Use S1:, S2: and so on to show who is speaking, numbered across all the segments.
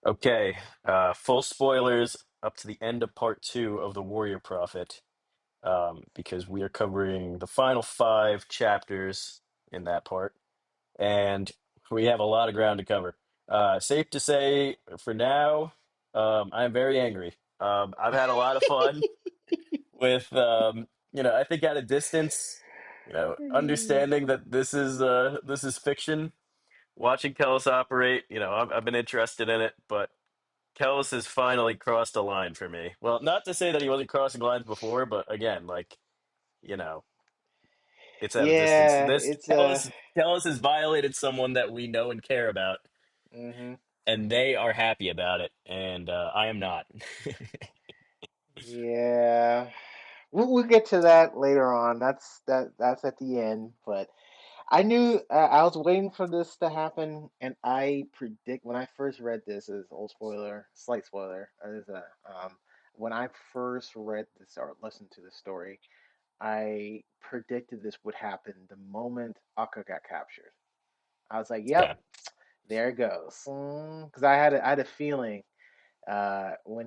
S1: Okay, full spoilers up to the end of part two of the Warrior Prophet, because we are covering the final five chapters in that part, and we have a lot of ground to cover. Safe to say, for now, I am very angry. I've had a lot of fun with, I think at a distance,
S2: Mm.
S1: understanding that this is fiction. Watching Kellis operate, I've been interested in it, but Kellis has finally crossed a line for me. Well, not to say that he wasn't crossing lines before, but again, you know, it's at a distance.
S2: Yeah,
S1: This
S2: it's
S1: Kellis has violated someone that we know and care about,
S2: hmm
S1: and they are happy about it, and I am not.
S2: yeah. We'll get to that later on. That's at the end, but I knew I was waiting for this to happen, and I predict when I first read this is old spoiler, slight spoiler. When I first read this or listened to the story, I predicted this would happen the moment Akka got captured. I was like, "Yep,
S1: Okay.
S2: there it goes," because I had a feeling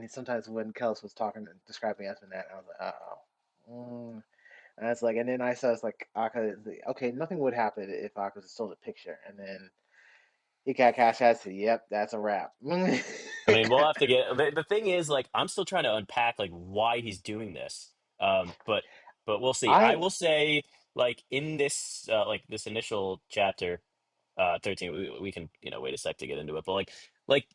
S2: sometimes when Kellis was talking and describing Esmond, I was like, "Uh oh." And it's like, and then I saw it's like Akka. Okay, nothing would happen if Akka was still the picture, and then he got Cash said, "Yep, that's a wrap."
S1: I mean, we'll have to get the thing is like I'm still trying to unpack like why he's doing this. But we'll see. I
S2: I
S1: will say like in this like this initial chapter 13 we can wait a sec to get into it, but like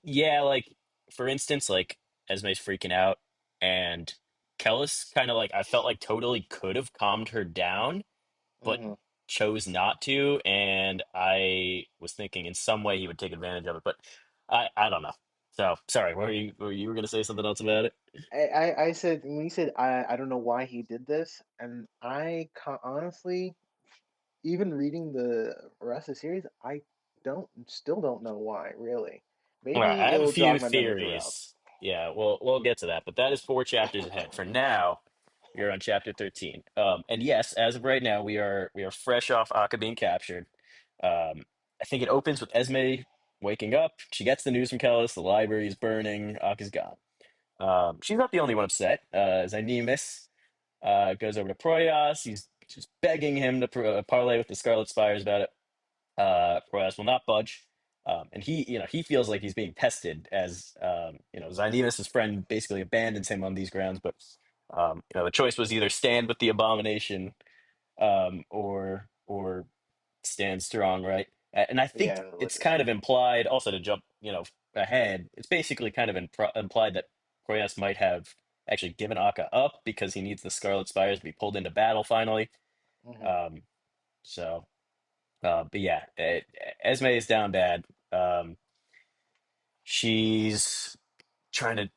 S1: yeah, like for instance, like Esme's freaking out, and Kellis kind of like I felt like totally could have calmed her down but
S2: mhm.
S1: chose not to, and I was thinking in some way he would take advantage of it, but I don't know. So sorry, you were gonna say something else about it?
S2: I said when he said I don't know why he did this, and honestly, even reading the rest of the series, I don't know why really.
S1: All right, I
S2: Maybe
S1: have a
S2: it'll
S1: few
S2: jog my memory throughout.
S1: theories. Yeah, we'll get to that, but that is four chapters ahead. For now, we are on chapter 13. And yes, as of right now, we are fresh off Akka being captured. I think it opens with Esme waking up. She gets the news from Kellis. The library is burning. Akka's gone. She's not the only one upset. Zynemis goes over to Proyas. He's just begging him to parlay with the Scarlet Spires about it. Proyas will not budge. And he feels like he's being tested as, Zynemis' friend basically abandons him on these grounds. But, the choice was either stand with the abomination, or stand strong, right? And I think
S2: Yeah, and
S1: it's
S2: religious.
S1: kind of implied, also to jump, ahead. It's basically kind of implied that Proyas might have actually given Akka up because he needs the Scarlet Spires to be pulled into battle finally.
S2: Hmm
S1: Um, but yeah, Esme is down bad. She's trying to.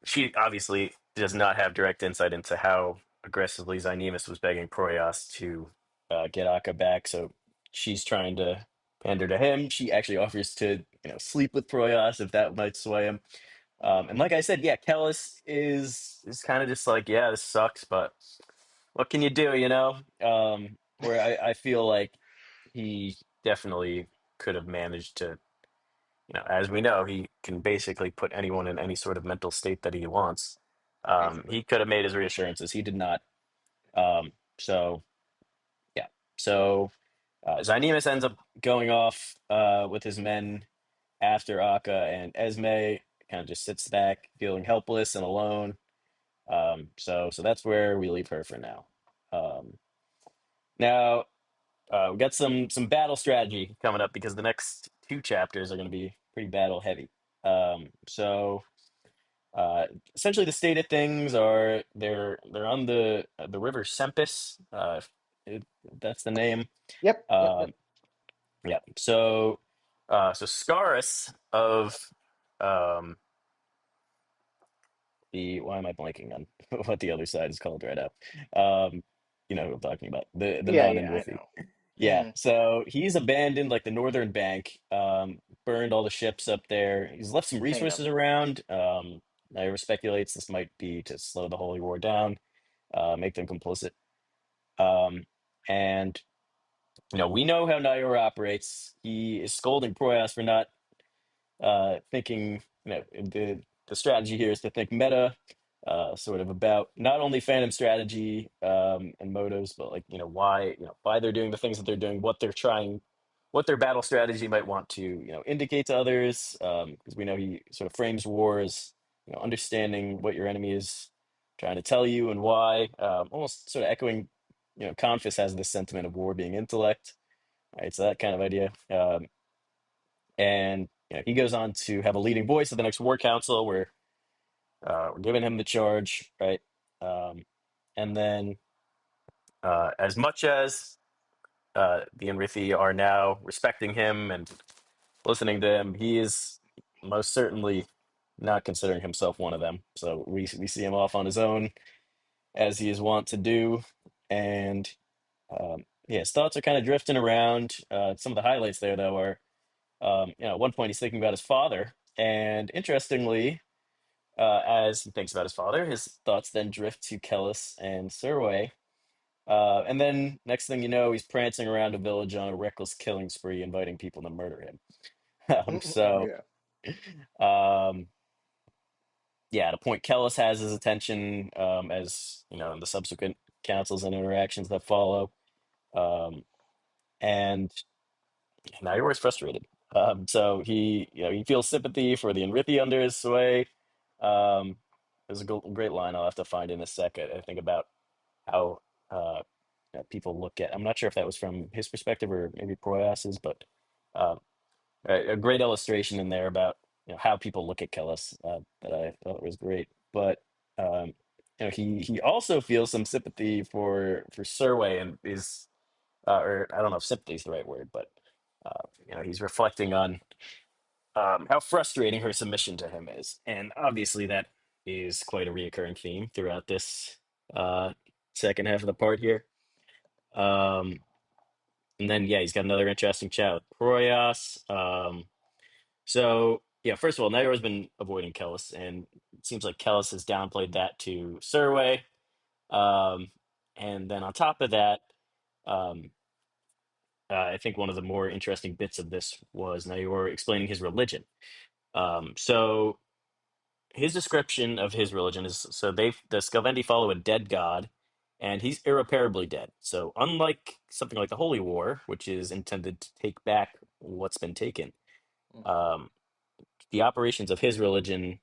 S1: She obviously does not have direct insight into how aggressively Zynemis was begging Proyas to get Akka back, so she's trying to pander to him. She actually offers to, sleep with Proyas if that might sway him. And like I said, yeah, Kellis is kind of just like, yeah, this sucks, but what can you do, where I feel like he definitely could have managed to, as we know, he can basically put anyone in any sort of mental state that he wants.
S2: Basically.
S1: He could have made his reassurances. He did not. So, yeah. So, Zynemis ends up going off with his men after Akka, and Esme kind of just sits back, feeling helpless and alone. So that's where we leave her for now. Um, now, we got some battle strategy coming up because the next two chapters are going to be pretty battle heavy. So essentially, the state of things are they're on the river Sempis. That's the name.
S2: Yep, yep, yep.
S1: Um, yeah. So Scaris of um, the why am I blanking on what the other side is called right now? You know who I'm talking about, the
S2: Yeah,
S1: non
S2: yeah, I
S1: Nwithy.
S2: know.
S1: Yeah, so he's abandoned like the northern bank, burned all the ships up there. He's left some
S2: Clean up.
S1: resources around. Naira speculates this might be to slow the Holy War down, make them complicit. Um, and we know how Naira operates. He is scolding Proyas for not thinking, the strategy here is to think meta, sort of about not only fandom strategy and motives, but like why they're doing the things that they're doing, what they're trying, what their battle strategy might want to indicate to others. Because we know he sort of frames war as understanding what your enemy is trying to tell you and why. Almost sort of echoing, Confucius has this sentiment of war being intellect. Right, so that kind of idea. And he goes on to have a leading voice at the next war council where we're giving him the charge, right? Um, and then, as much as the Enrithi are now respecting him and listening to him, he is most certainly not considering himself one of them. So we see him off on his own, as he is wont to do, and yeah, his thoughts are kind of drifting around. Some of the highlights there, though, are at one point he's thinking about his father, and interestingly, as he thinks about his father, his thoughts then drift to Kellis and Serway. And then next thing you know, he's prancing around a village on a reckless killing spree, inviting people to murder him. So,
S2: Yeah.
S1: um, yeah, the point Kellis has his attention, as in the subsequent councils and interactions that follow. Um, and now you're always frustrated. So he feels sympathy for the Enrithi under his sway. Um, there's a great line I'll have to find in a second. I think about how people look at. I'm not sure if that was from his perspective or maybe Proyas's, but uh, a great illustration in there about how people look at Kellis that I thought was great. But um, he also feels some sympathy for Surway and is or I don't know if sympathy is the right word, but he's reflecting on how frustrating her submission to him is, and obviously that is quite a reoccurring theme throughout this uh, second half of the part here. Um, and then yeah, he's got another interesting chat with Proyas. So yeah, first of all, Nayor's been avoiding Kellis, and it seems like Kellis has downplayed that to Surway. Um, and then on top of that, um, I think one of the more interesting bits of this was Nayor explaining his religion. So his description of his religion is the Skalvendi follow a dead god, and he's irreparably dead. So unlike something like the Holy War, which is intended to take back what's been taken,
S2: Hmm.
S1: um, the operations of his religion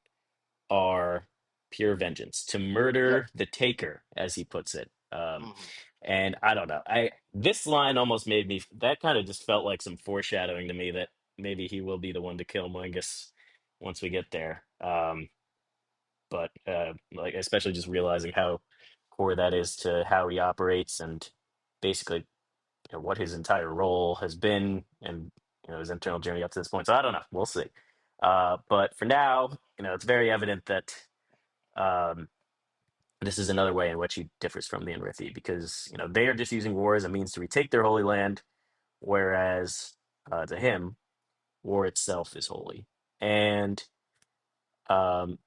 S1: are pure vengeance, to
S2: Yep.
S1: murder the taker, as he puts it.
S2: Hmm.
S1: And I don't know. I This line almost made me that kind of just felt like some foreshadowing to me that maybe he will be the one to kill Moengus once we get there. But like especially just realizing how core that is to how he operates and basically what his entire role has been and his internal journey up to this point. So I don't know. We'll see. But for now, it's very evident that um, this is another way in which he differs from the Enrithi because they are just using war as a means to retake their holy land, whereas to him, war itself is holy. And um,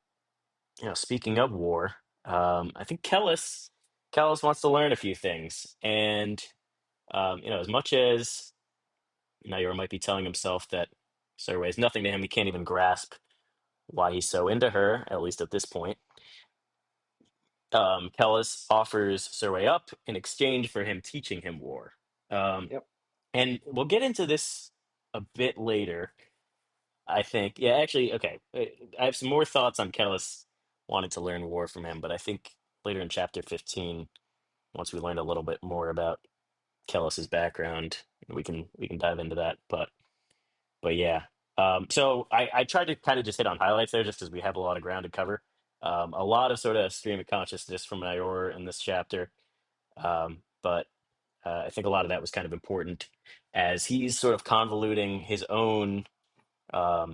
S1: speaking of war, I think Kellis wants to learn a few things, and as much as Nayor might be telling himself that Serway is nothing to him, he can't even grasp why he's so into her, at least at this point. Kellis offers Serway up in exchange for him teaching him war. Um,
S2: Yep.
S1: and we'll get into this a bit later, I think. Yeah, actually, okay. I have some more thoughts on Kellis wanting to learn war from him, but I think later in chapter 15, once we learn a little bit more about Kellis's background, we can dive into that. But yeah. So I tried to kind of just hit on highlights there just because we have a lot of ground to cover. A lot of sort of stream of consciousness from Nayor in this chapter. But I think a lot of that was kind of important as he's sort of convoluting his own, I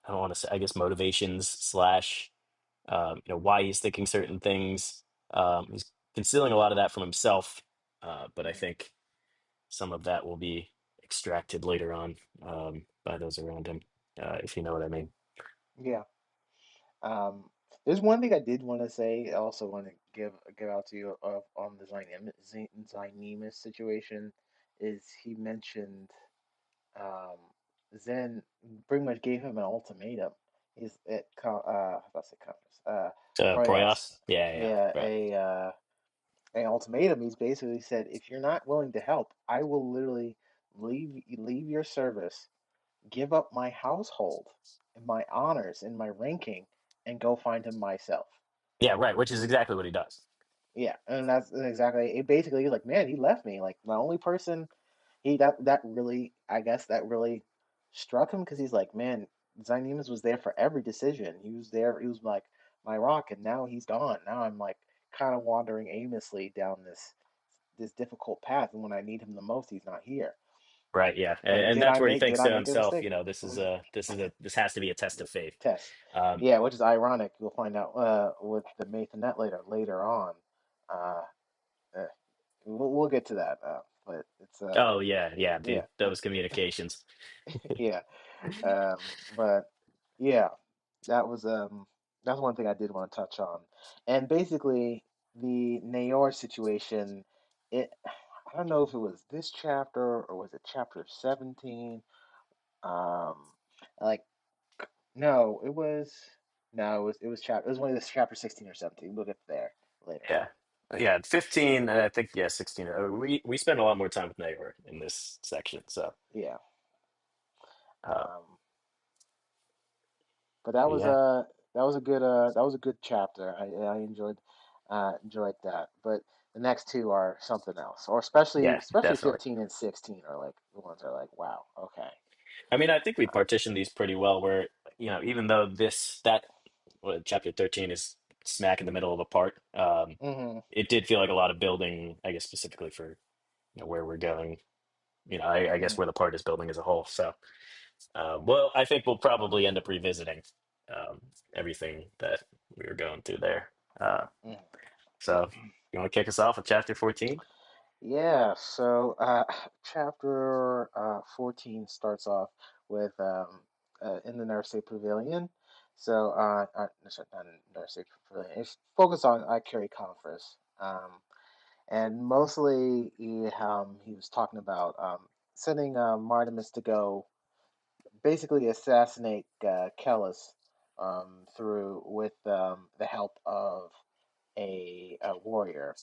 S1: don't want to say, I guess, motivations slash, why he's thinking certain things. He's concealing a lot of that from himself. But I
S2: Hmm.
S1: think some of that will be extracted later on by those around him, if you know what I mean.
S2: Yeah. Um, there's one thing I did want to say. I also want to give out to you of on the Zynemis situation. Is he mentioned um, Zen pretty much gave him an ultimatum. He's at I was about to say conference, Proyas.
S1: Proyas? Yeah, yeah,
S2: Yeah,
S1: right.
S2: an ultimatum. He's basically said, if you're not willing to help, I will literally leave your service, give up my household, and my honors and my ranking, and go find him myself.
S1: Yeah, right, which is exactly what he does.
S2: Yeah, and that's exactly it. Basically, he's like, man, he left me. Like my only person, he that really, I guess that really struck him because he's like, man, Zynemus was there for every decision. He was there. He was like my rock, and now he's gone. Now I'm like kind of wandering aimlessly down this difficult path, and when I need him the most, he's not here.
S1: Right, yeah.
S2: Like,
S1: And that's where he
S2: did
S1: thinks
S2: I
S1: to
S2: make a
S1: himself,
S2: mistake?
S1: this has to be a test of faith.
S2: Test.
S1: Um,
S2: Yeah, which is ironic. You'll find out with the Mathanet later on. Uh, eh, we'll get to that, but it's
S1: oh yeah, yeah,
S2: yeah,
S1: those communications.
S2: yeah. But yeah, that was that's one thing I did want to touch on, and basically the Nayor situation. It I don't know if it was this chapter or was it chapter 17. Um, like no, it was no, it was chapter. It was one of this chapter 16 or 17. We'll get there later
S1: Yeah.
S2: on.
S1: Yeah, 15, and I think yeah, 16. We spend a lot more time with Naylor in this section, so
S2: Yeah.
S1: uh
S2: Um, but that was
S1: yeah.
S2: a that was a good chapter. I enjoyed that. But the next two are something else, or
S1: Yeah,
S2: especially
S1: definitely.
S2: 15 and 16 are like the ones that are like, wow, okay.
S1: I mean, I think we
S2: Uh,
S1: partitioned these pretty well where, even though that chapter 13 is smack in the middle of a part,
S2: hmm
S1: it did feel like a lot of building, I guess specifically for, where we're going, I guess where the part is building as a whole. So, well, I think we'll probably end up revisiting um, everything that we were going through there. Uh,
S2: hmm
S1: so, you want to kick us off with chapter 14?
S2: Yeah, so chapter 14 starts off with in the Nurse Pavilion. So, sorry, not in Nurse Pavilion. It's focused on Carrie Conference. And mostly he was talking about sending Martimus to go basically assassinate Kellus through with the help of a warrior,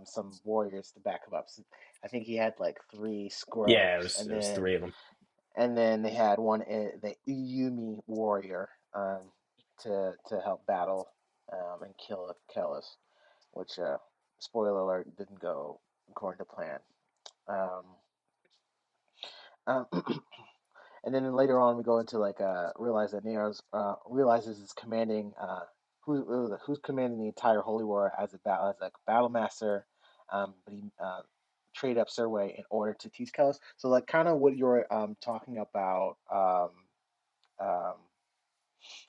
S2: some warriors to back him up. So I think he had like three
S1: Yeah,
S2: scrubs,
S1: it was three of them.
S2: and then they had one the Yumi warrior to help battle and kill Kellus, which spoiler alert didn't go according to plan. Um, um, and then later on we go into like realize that Nero's realizes he's commanding who's commanding the entire Holy War as a battle master, but he trade up Surway in order to teach Kellis. So like kind of what you're talking um,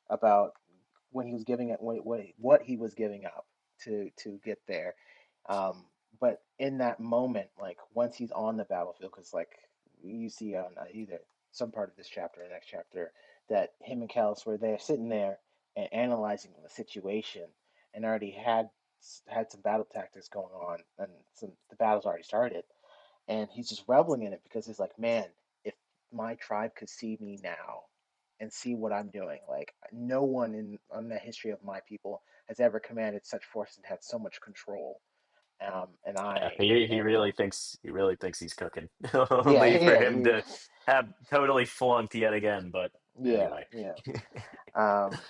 S2: about when he was giving it what he was giving up to get there. Um, but in that moment, like once he's on the battlefield, because like you see on either some part of this chapter or the next chapter that him and Callus were there sitting there and analyzing the situation and already had some battle tactics going on and some the battle's already started and he's just reveling in it because he's like, man, if my tribe could see me now and see what I'm doing, like no one in the history of my people has ever commanded such forces and had so much control. And
S1: Yeah,
S2: I
S1: he
S2: and
S1: really thinks he's cooking,
S2: yeah,
S1: only for
S2: yeah,
S1: him to have totally flunked yet again. But
S2: yeah,
S1: anyway,
S2: yeah.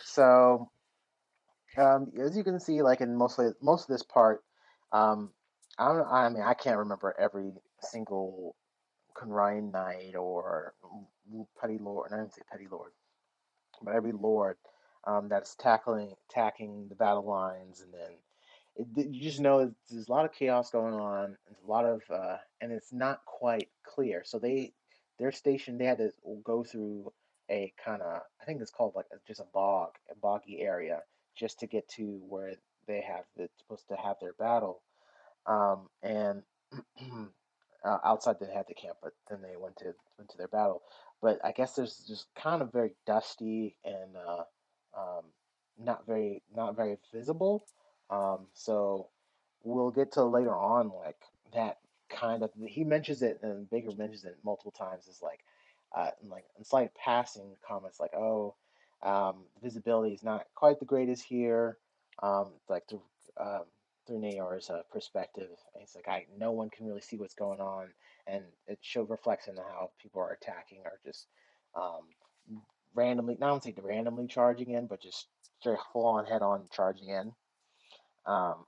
S2: So as you can see, like in most of this part, um, I mean, I can't remember every single Conrine Knight or Petty Lord. I didn't say Petty Lord, but every lord that's attacking the battle lines, and then you just know there's a lot of chaos going on. There's a lot of and it's not quite clear. So their station they had to go through a kind of I think it's called like just a boggy area, just to get to where they're supposed to have their battle. And outside they had the camp, but then they went to their battle. But I guess there's just kind of very dusty and um, not very visible. So we'll get to later on like that kind of he mentions it and Baker mentions it multiple times. Is like and like in slight passing comments like, "Oh, the visibility is not quite the greatest here." Like um, through Nayor's perspective, and it's like no one can really see what's going on, and it shows reflects in how people are attacking or just um, randomly, not only randomly charging in, but just straight full on head on charging in. Um,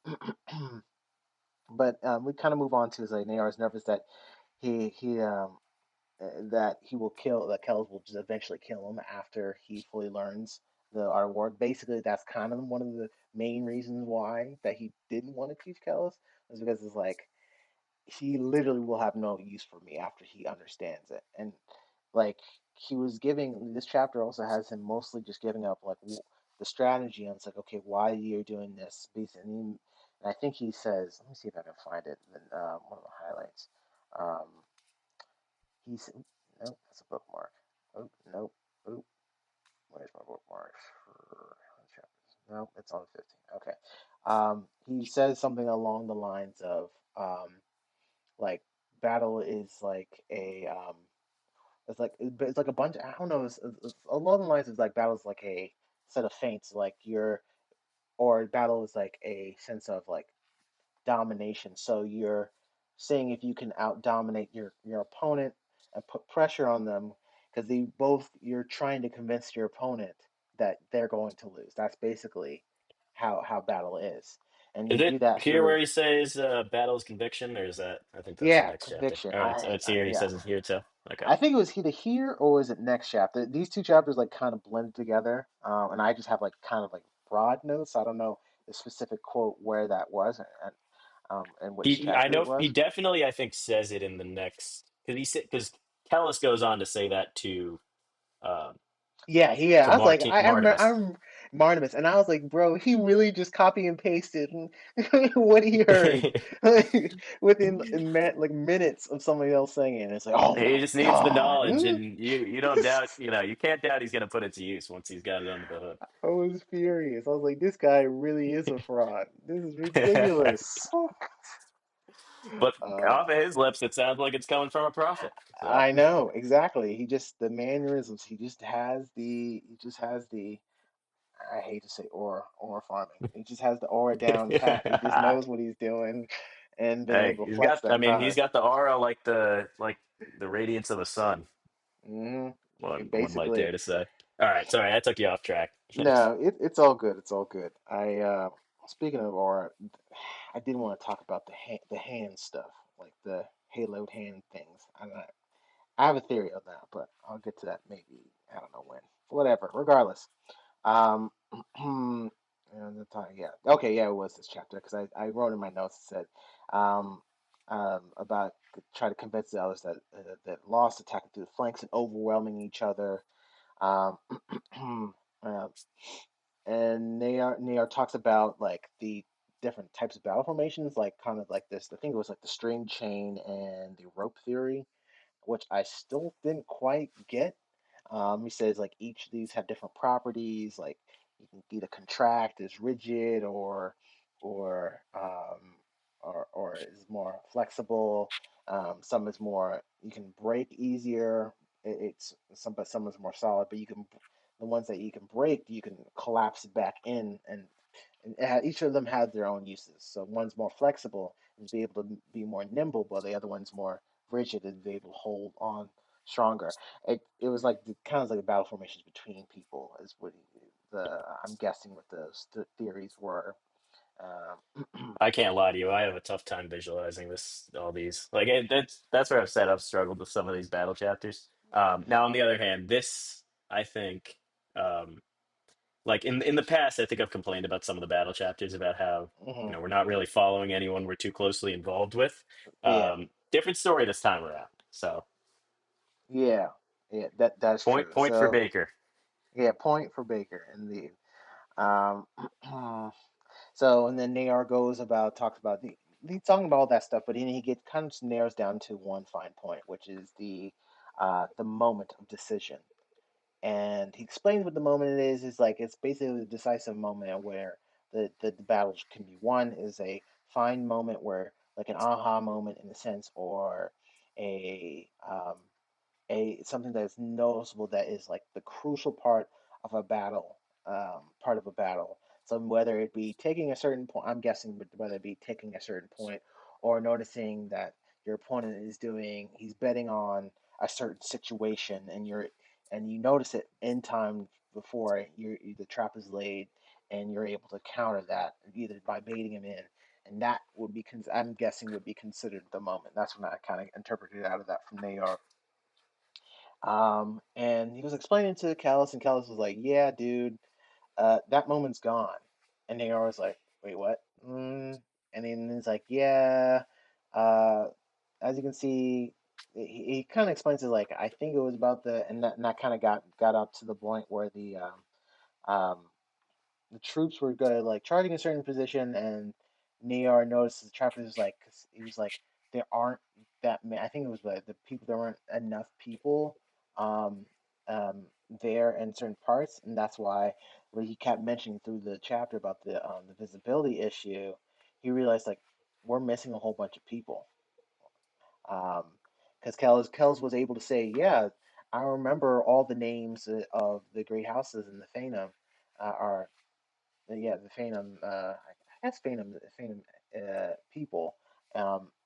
S2: but we kind of move on to is like Nayor is nervous that he that he will kill that Kells will just eventually kill him after he fully learns the art of war. Basically, that's kind of one of the main reasons why that he didn't want to teach Kells is because it's like he literally will have no use for me after he understands it. And like he was giving this chapter also has him mostly just giving up like the strategy and it's like okay why you're doing this and I think he says let me see if I can find it in one of the highlights. Um, he's nope that's a bookmark. Oh nope. Oh, where's my bookmarks for chapters? Nope, it's on 15. Okay. He says something along the lines of like battle is like a it's like a bunch. I don't know. It's along the lines of like battle is like a set of feints. Like you're or battle is like a sense of like domination. So you're seeing if you can out dominate your opponent and put pressure on them because they both you're trying to convince your opponent that they're going to lose. That's basically how battle is, and
S1: Is
S2: you
S1: it
S2: do that
S1: here where
S2: through
S1: he says battle's conviction, or is that? I think that's the
S2: yeah
S1: next chapter.
S2: conviction.
S1: All right, so it's here. He
S2: Yeah.
S1: says it here too. Okay.
S2: I think it was either here or was it next chapter. These two chapters like kind of blend together, and I just have like kind of like broad notes. I don't know the specific quote where that was and which
S1: I
S2: chapter it
S1: know he
S2: was.
S1: definitely I think says it in the next because he said because Kellis goes on to say that um
S2: Yeah.
S1: to
S2: I was like,
S1: Marti Martimus.
S2: I'm Martimus, and I was like, bro, he really just copy and pasted what he heard like, within like minutes of somebody else saying it. And it's like, oh
S1: He
S2: my
S1: just needs the
S2: god.
S1: knowledge, and you don't doubt, you can't doubt he's going to put it to use once he's got it under the
S2: I was furious. I was like, this guy really is a fraud. This is
S1: hood.
S2: ridiculous.
S1: But
S2: Uh,
S1: off of his lips, it sounds like it's coming from a prophet. So
S2: I know exactly. He just the mannerisms. He just has the. I hate to say aura farming. He just has the aura down pat. He just knows what he's doing, and then it
S1: hey,
S2: reflects
S1: I
S2: that
S1: mean,
S2: crowd.
S1: he's got the aura like the radiance of the sun. One might dare
S2: Basically,
S1: to say. All right, sorry, I took you off track. Finish.
S2: no, it's all good. It's all good. Speaking of aura, I did want to talk about the hand stuff, like the haloed hand things. I have a theory on that, but I'll get to that maybe I don't know when. Whatever. Regardless, um, and the time, yeah, okay, yeah, it was this chapter because I wrote in my notes it said about try to convince the others that lost attacking through the flanks and overwhelming each other. Um, uh, and Nayar talks about like the different types of battle formations, like kind of like this. I think it was like the string chain and the rope theory, which I still didn't quite get. He says like each of these have different properties, like you can either contract as rigid or or is more flexible. Some is more you can break easier. It's some but some is more solid, but you can the ones that you can break you can collapse back in and each of them has their own uses. So one's more flexible and be able to be more nimble, while the other one's more rigid and be able to hold on stronger. It was like the kind of like the battle formations between people is what the I'm guessing what those theories were.
S1: I can't lie to you. I have a tough time visualizing all these. Like that's where I've said I've struggled with some of these battle chapters. Now, on the other hand, this I think, um, like in the past, I think I've complained about some of the battle chapters about how
S2: Hmm.
S1: we're not really following anyone we're too closely involved with.
S2: Yeah,
S1: Different story this time around. So
S2: yeah, yeah. That's true.
S1: point for
S2: So
S1: Baker.
S2: yeah, point for Baker indeed. Um, so and then Nayar goes about talks about he's talking about all that stuff, but then he gets kind of just narrows down to one fine point, which is the moment of decision. And he explains what the moment it is. Is like it's basically the decisive moment where the battle can be won. Is a fine moment where like an aha moment in a sense, or a a something that is noticeable that is like the crucial part of a battle, part of a battle. So whether it be taking a certain point, I'm guessing, but whether it be taking a certain point or noticing that your opponent is doing, he's betting on a certain situation, and you notice it in time before the trap is laid, and you're able to counter that either by baiting him in, and that would be, I'm guessing, would be considered the moment. That's when I kind of interpreted out of that from Nayar. And he was explaining to Callus, and Callus was like, "Yeah, dude, that moment's gone." And Nayar was like, "Wait, what?" And then he's like, "Yeah, uh, as you can see." He kind of explains it like, I think it was about and that kind of got up to the point where um, the troops were good, like charging a certain position, and Nayar noticed the trapper was like, 'cause he was like, there aren't that many. I think it was the people, there weren't enough people um, there in certain parts, and that's why when he kept mentioning through the chapter about the visibility issue, he realized like we're missing a whole bunch of people. Because Kells was able to say, yeah, I remember all the names of the great houses in the Phanom are yeah, the Phantom, I guess Phantom people,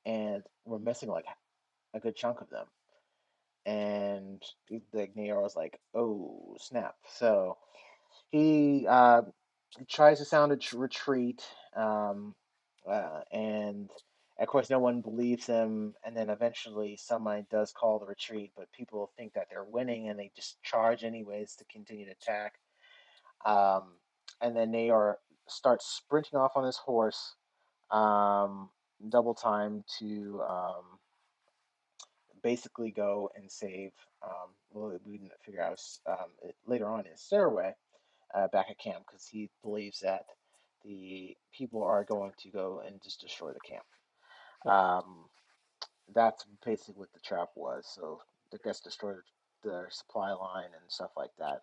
S2: and we're missing like a good chunk of them. And the Neo was like, "Oh snap!" So he he tries to sound a retreat, and of course no one believes him. And then eventually somebody does call the retreat, but people think that they're winning, and they just charge anyways to continue to attack. Um, and then Naor starts sprinting off on his horse, um, double time to basically go and save. Well, we didn't figure out later on is Saraway back at camp because he believes that the people are going to go and just destroy the camp. Um, that's basically what the trap was. So the guys destroyed their supply line and stuff like that.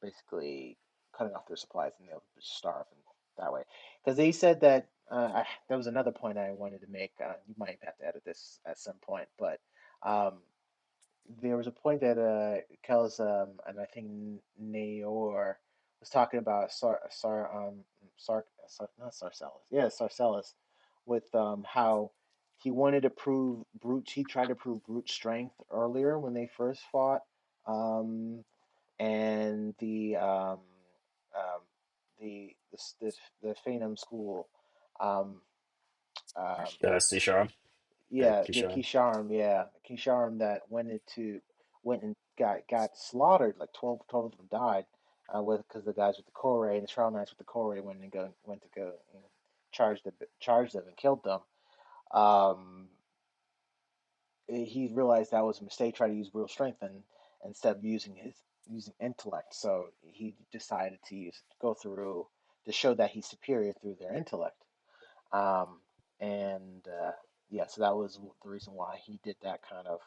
S2: Basically cutting off their supplies and they'll starve and that way. Because they said that that was another point I wanted to make. You might have to edit this at some point, but um, there was a point that Kel's and I think Naor was talking about not Sarcellus, yeah, Sarcellus, with how he wanted to prove brute. He tried to prove brute strength earlier when they first fought, um, and um, the Phanom school. Um, um,
S1: C-Sharm.
S2: yeah, the
S1: Kishan.
S2: Kisharm, yeah, Kisharm that went and got slaughtered. Like 12 of them died, with because the guys with the Kore and the Shroud Knights with the Kore went to go and charge them and killed them. Um, he realized that was a mistake. Tried to use real strength and instead of using intellect. So he decided to go through to show that he's superior through their intellect. Um, and yeah, so that was the reason why he did that kind of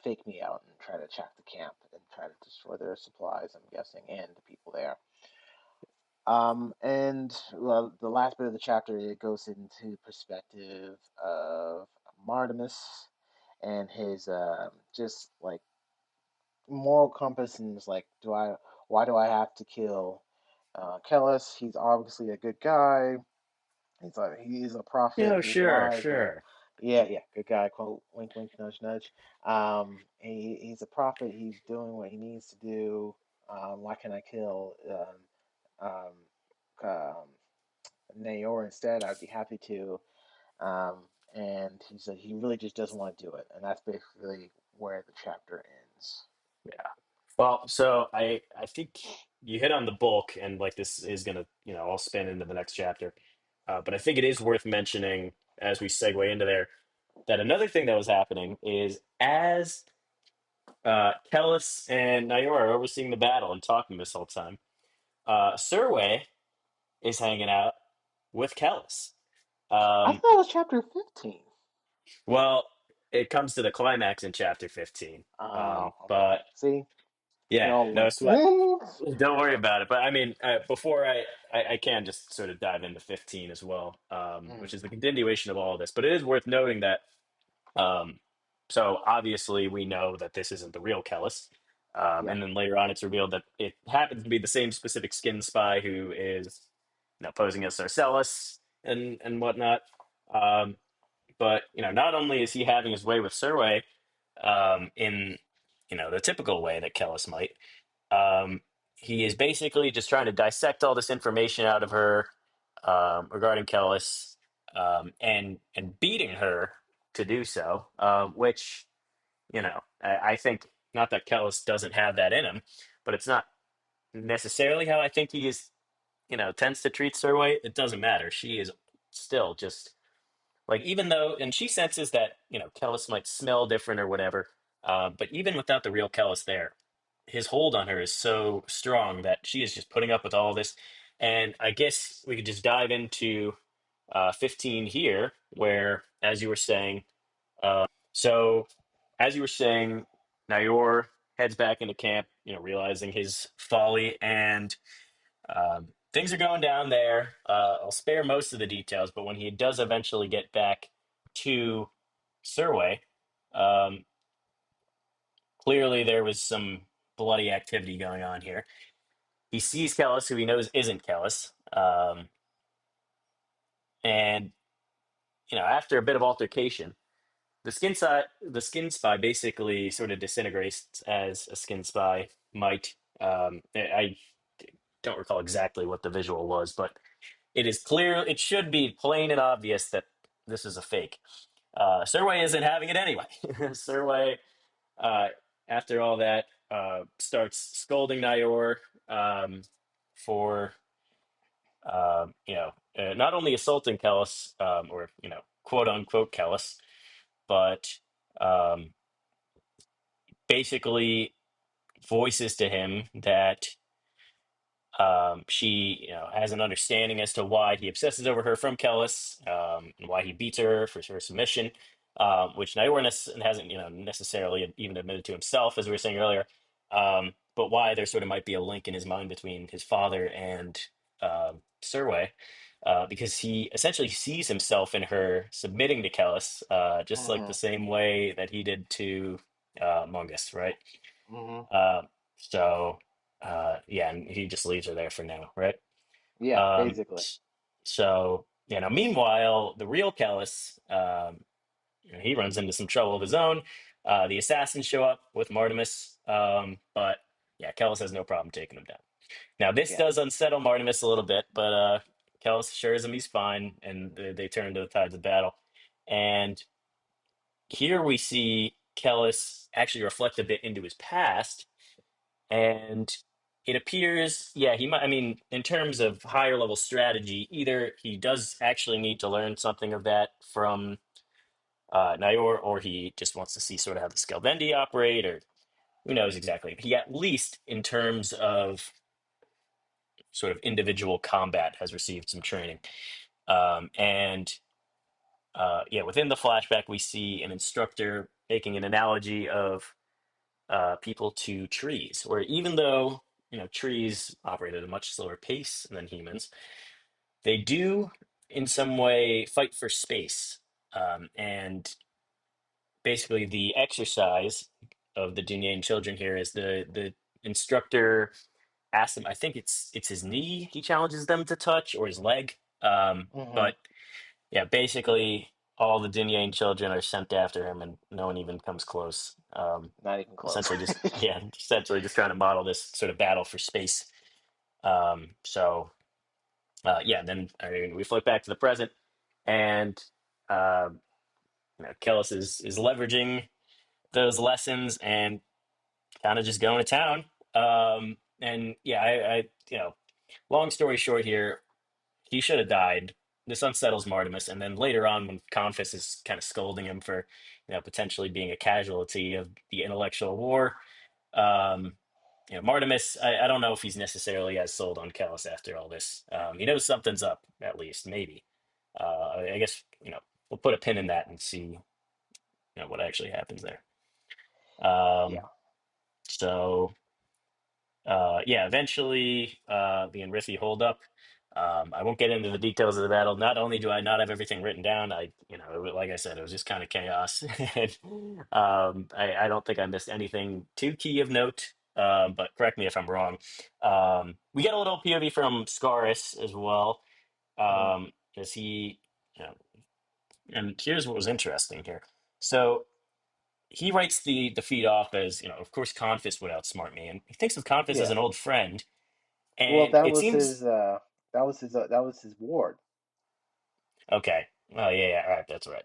S2: fake me out and try to attack the camp and try to destroy their supplies, I'm guessing, and the people there. And well, the last bit of the chapter, it goes into perspective of Martimus and his just like moral compass, and is like, why do I have to kill Kellis? He's obviously a good guy. He's a prophet.
S1: Yeah,
S2: He's
S1: sure,
S2: alive.
S1: sure.
S2: Yeah, yeah, good guy. Quote, wink, wink, nudge, nudge. He's a prophet. He's doing what he needs to do. Why can't I kill um, Naor instead? I'd be happy to. And he said he really just doesn't want to do it, and that's basically where the chapter ends.
S1: Yeah. Well, so I think you hit on the bulk, and like this is gonna, all spin into the next chapter. But I think it is worth mentioning as we segue into there that another thing that was happening is as Kellis and Nayor are overseeing the battle and talking this whole time, Surway is hanging out with Kellis.
S2: I
S1: Um,
S2: thought it was chapter 15.
S1: well, it comes to the climax in chapter 15.
S2: Oh, okay.
S1: But
S2: See, it
S1: yeah,
S2: all
S1: no,
S2: linked.
S1: it's fine. Don't worry about it. But I mean, before I can just sort of dive into 15 as well,
S2: Mm.
S1: which is the continuation of all of this. But it is worth noting that. So obviously we know that this isn't the real Kellis.
S2: Yeah.
S1: And then later on, it's revealed that it happens to be the same specific skin spy who is, posing as Sarcellus and whatnot. Um, but not only is he having his way with Surway, in the typical way that Kellis might, um, he is basically just trying to dissect all this information out of her, regarding Kellis, and beating her to do so. Which I think, not that Kellis doesn't have that in him, but it's not necessarily how I think he is. Tends to treat Surway. It doesn't matter. She is still just like, even though, and she senses that, Kellis might smell different or whatever. But even without the real Kellis there, his hold on her is so strong that she is just putting up with all this. And I guess we could just dive into 15 here, where, as you were saying, so as you were saying, Nayor heads back into camp, realizing his folly, and things are going down there. I'll spare most of the details, but when he does eventually get back to Surway, um, clearly there was some bloody activity going on here. He sees Kellis, who he knows isn't Kellis, and after a bit of altercation, the skin spy basically sort of disintegrates as a skin spy might. I don't recall exactly what the visual was, but it is clear, it should be plain and obvious that this is a fake. Surway isn't having it anyway. Surway, uh, after all that, starts scolding Nayor, for not only assaulting Kellis, or quote unquote Kellis, but um, basically voices to him that she, has an understanding as to why he obsesses over her from Kellis, and why he beats her for her submission, which Naornis hasn't, necessarily even admitted to himself, as we were saying earlier. But why there sort of might be a link in his mind between his father and Surway, because he essentially sees himself in her submitting to Kellis, just like the
S2: Hmm.
S1: same way that he did to Mungus, right?
S2: Hmm.
S1: So, yeah, and he just leaves her there for now, right?
S2: Yeah,
S1: Um,
S2: basically.
S1: s- so, meanwhile, the real Callus, he runs into some trouble of his own. The assassins show up with Martimus, but yeah, Callus has no problem taking him down. Now, this
S2: Yeah.
S1: does unsettle Martimus a little bit, but Callus assures him he's fine, and they turn to the tides of battle. And here we see Callus actually reflect a bit into his past, and it appears, yeah, he might, I mean, in terms of higher level strategy, either he does actually need to learn something of that from Nayor, or he just wants to see sort of how the Skelvendi operate, or who knows exactly. He, at least in terms of sort of individual combat, has received some training. And yeah, within the flashback, we see an instructor making an analogy of people to trees, where even though trees operate at a much slower pace than humans, they do in some way fight for space. And basically, the exercise of the Dunyan children here is the instructor asks them. I think it's his knee he challenges them to touch, or his leg.
S2: Hmm.
S1: But yeah, basically, all the Dunyan children are sent after him, and no one even comes close.
S2: Not even close.
S1: Essentially just trying to model this sort of battle for space. So yeah, then I mean, we flip back to the present, and uh, Kellis is leveraging those lessons and kind of just going to town. And yeah, I long story short here, he should have died. This unsettles Martimus, and then later on, when Confus is kind of scolding him for, potentially being a casualty of the intellectual war, um, Martimus, I don't know if he's necessarily as sold on Callus after all this. He knows something's up, at least, maybe. I guess, we'll put a pin in that and see, what actually happens there.
S2: Yeah.
S1: Um, so, yeah, eventually, the Enrithi hold up. I won't get into the details of the battle. Not only do I not have everything written down, like I said, it was just kind of chaos. And, I don't think I missed anything too key of note. But correct me if I'm wrong. We get a little POV from Scaris as well.
S2: Mm.
S1: As he, you know, and here's what was interesting here. So he writes the defeat off as, of course, Confis would outsmart me, and he thinks of Confis as
S2: Yeah.
S1: an old friend.
S2: Well,
S1: And
S2: that
S1: it
S2: was his.
S1: seems
S2: That was his ward.
S1: okay. Oh yeah, yeah, all right, that's right.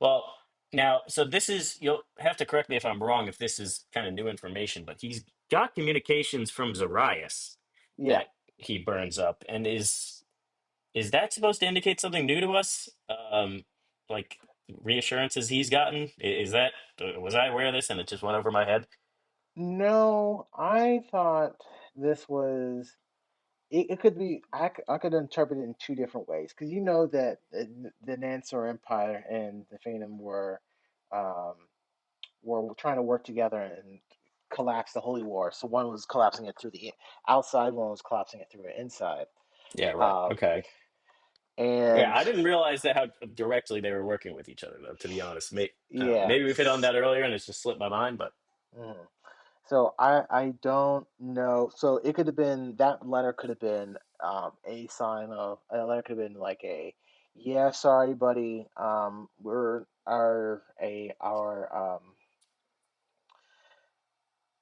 S1: Well, now, so this is, you'll have to correct me if I'm wrong if this is kind of new information, but he's got communications from Zarias
S2: Yeah.
S1: that he burns up, and is that supposed to indicate something new to us? Like reassurances he's gotten? Is that was I aware of this and it just went over my head?
S2: No, I thought this was. It could be. I could interpret it in two different ways because you know that the Nansor Empire and the Phanom um, were trying to work together and collapse the Holy War. So one was collapsing it through the outside, one was collapsing it through the inside.
S1: Yeah, right.
S2: Um,
S1: Okay. Yeah,
S2: and
S1: I didn't realize that how directly they were working with each other, though, to be honest.
S2: yeah.
S1: Maybe we've hit on that earlier and it's just slipped my mind, but
S2: Mhm. So I don't know. So it could have been that letter could have been a sign of a letter could have been like a yeah, sorry, buddy. We're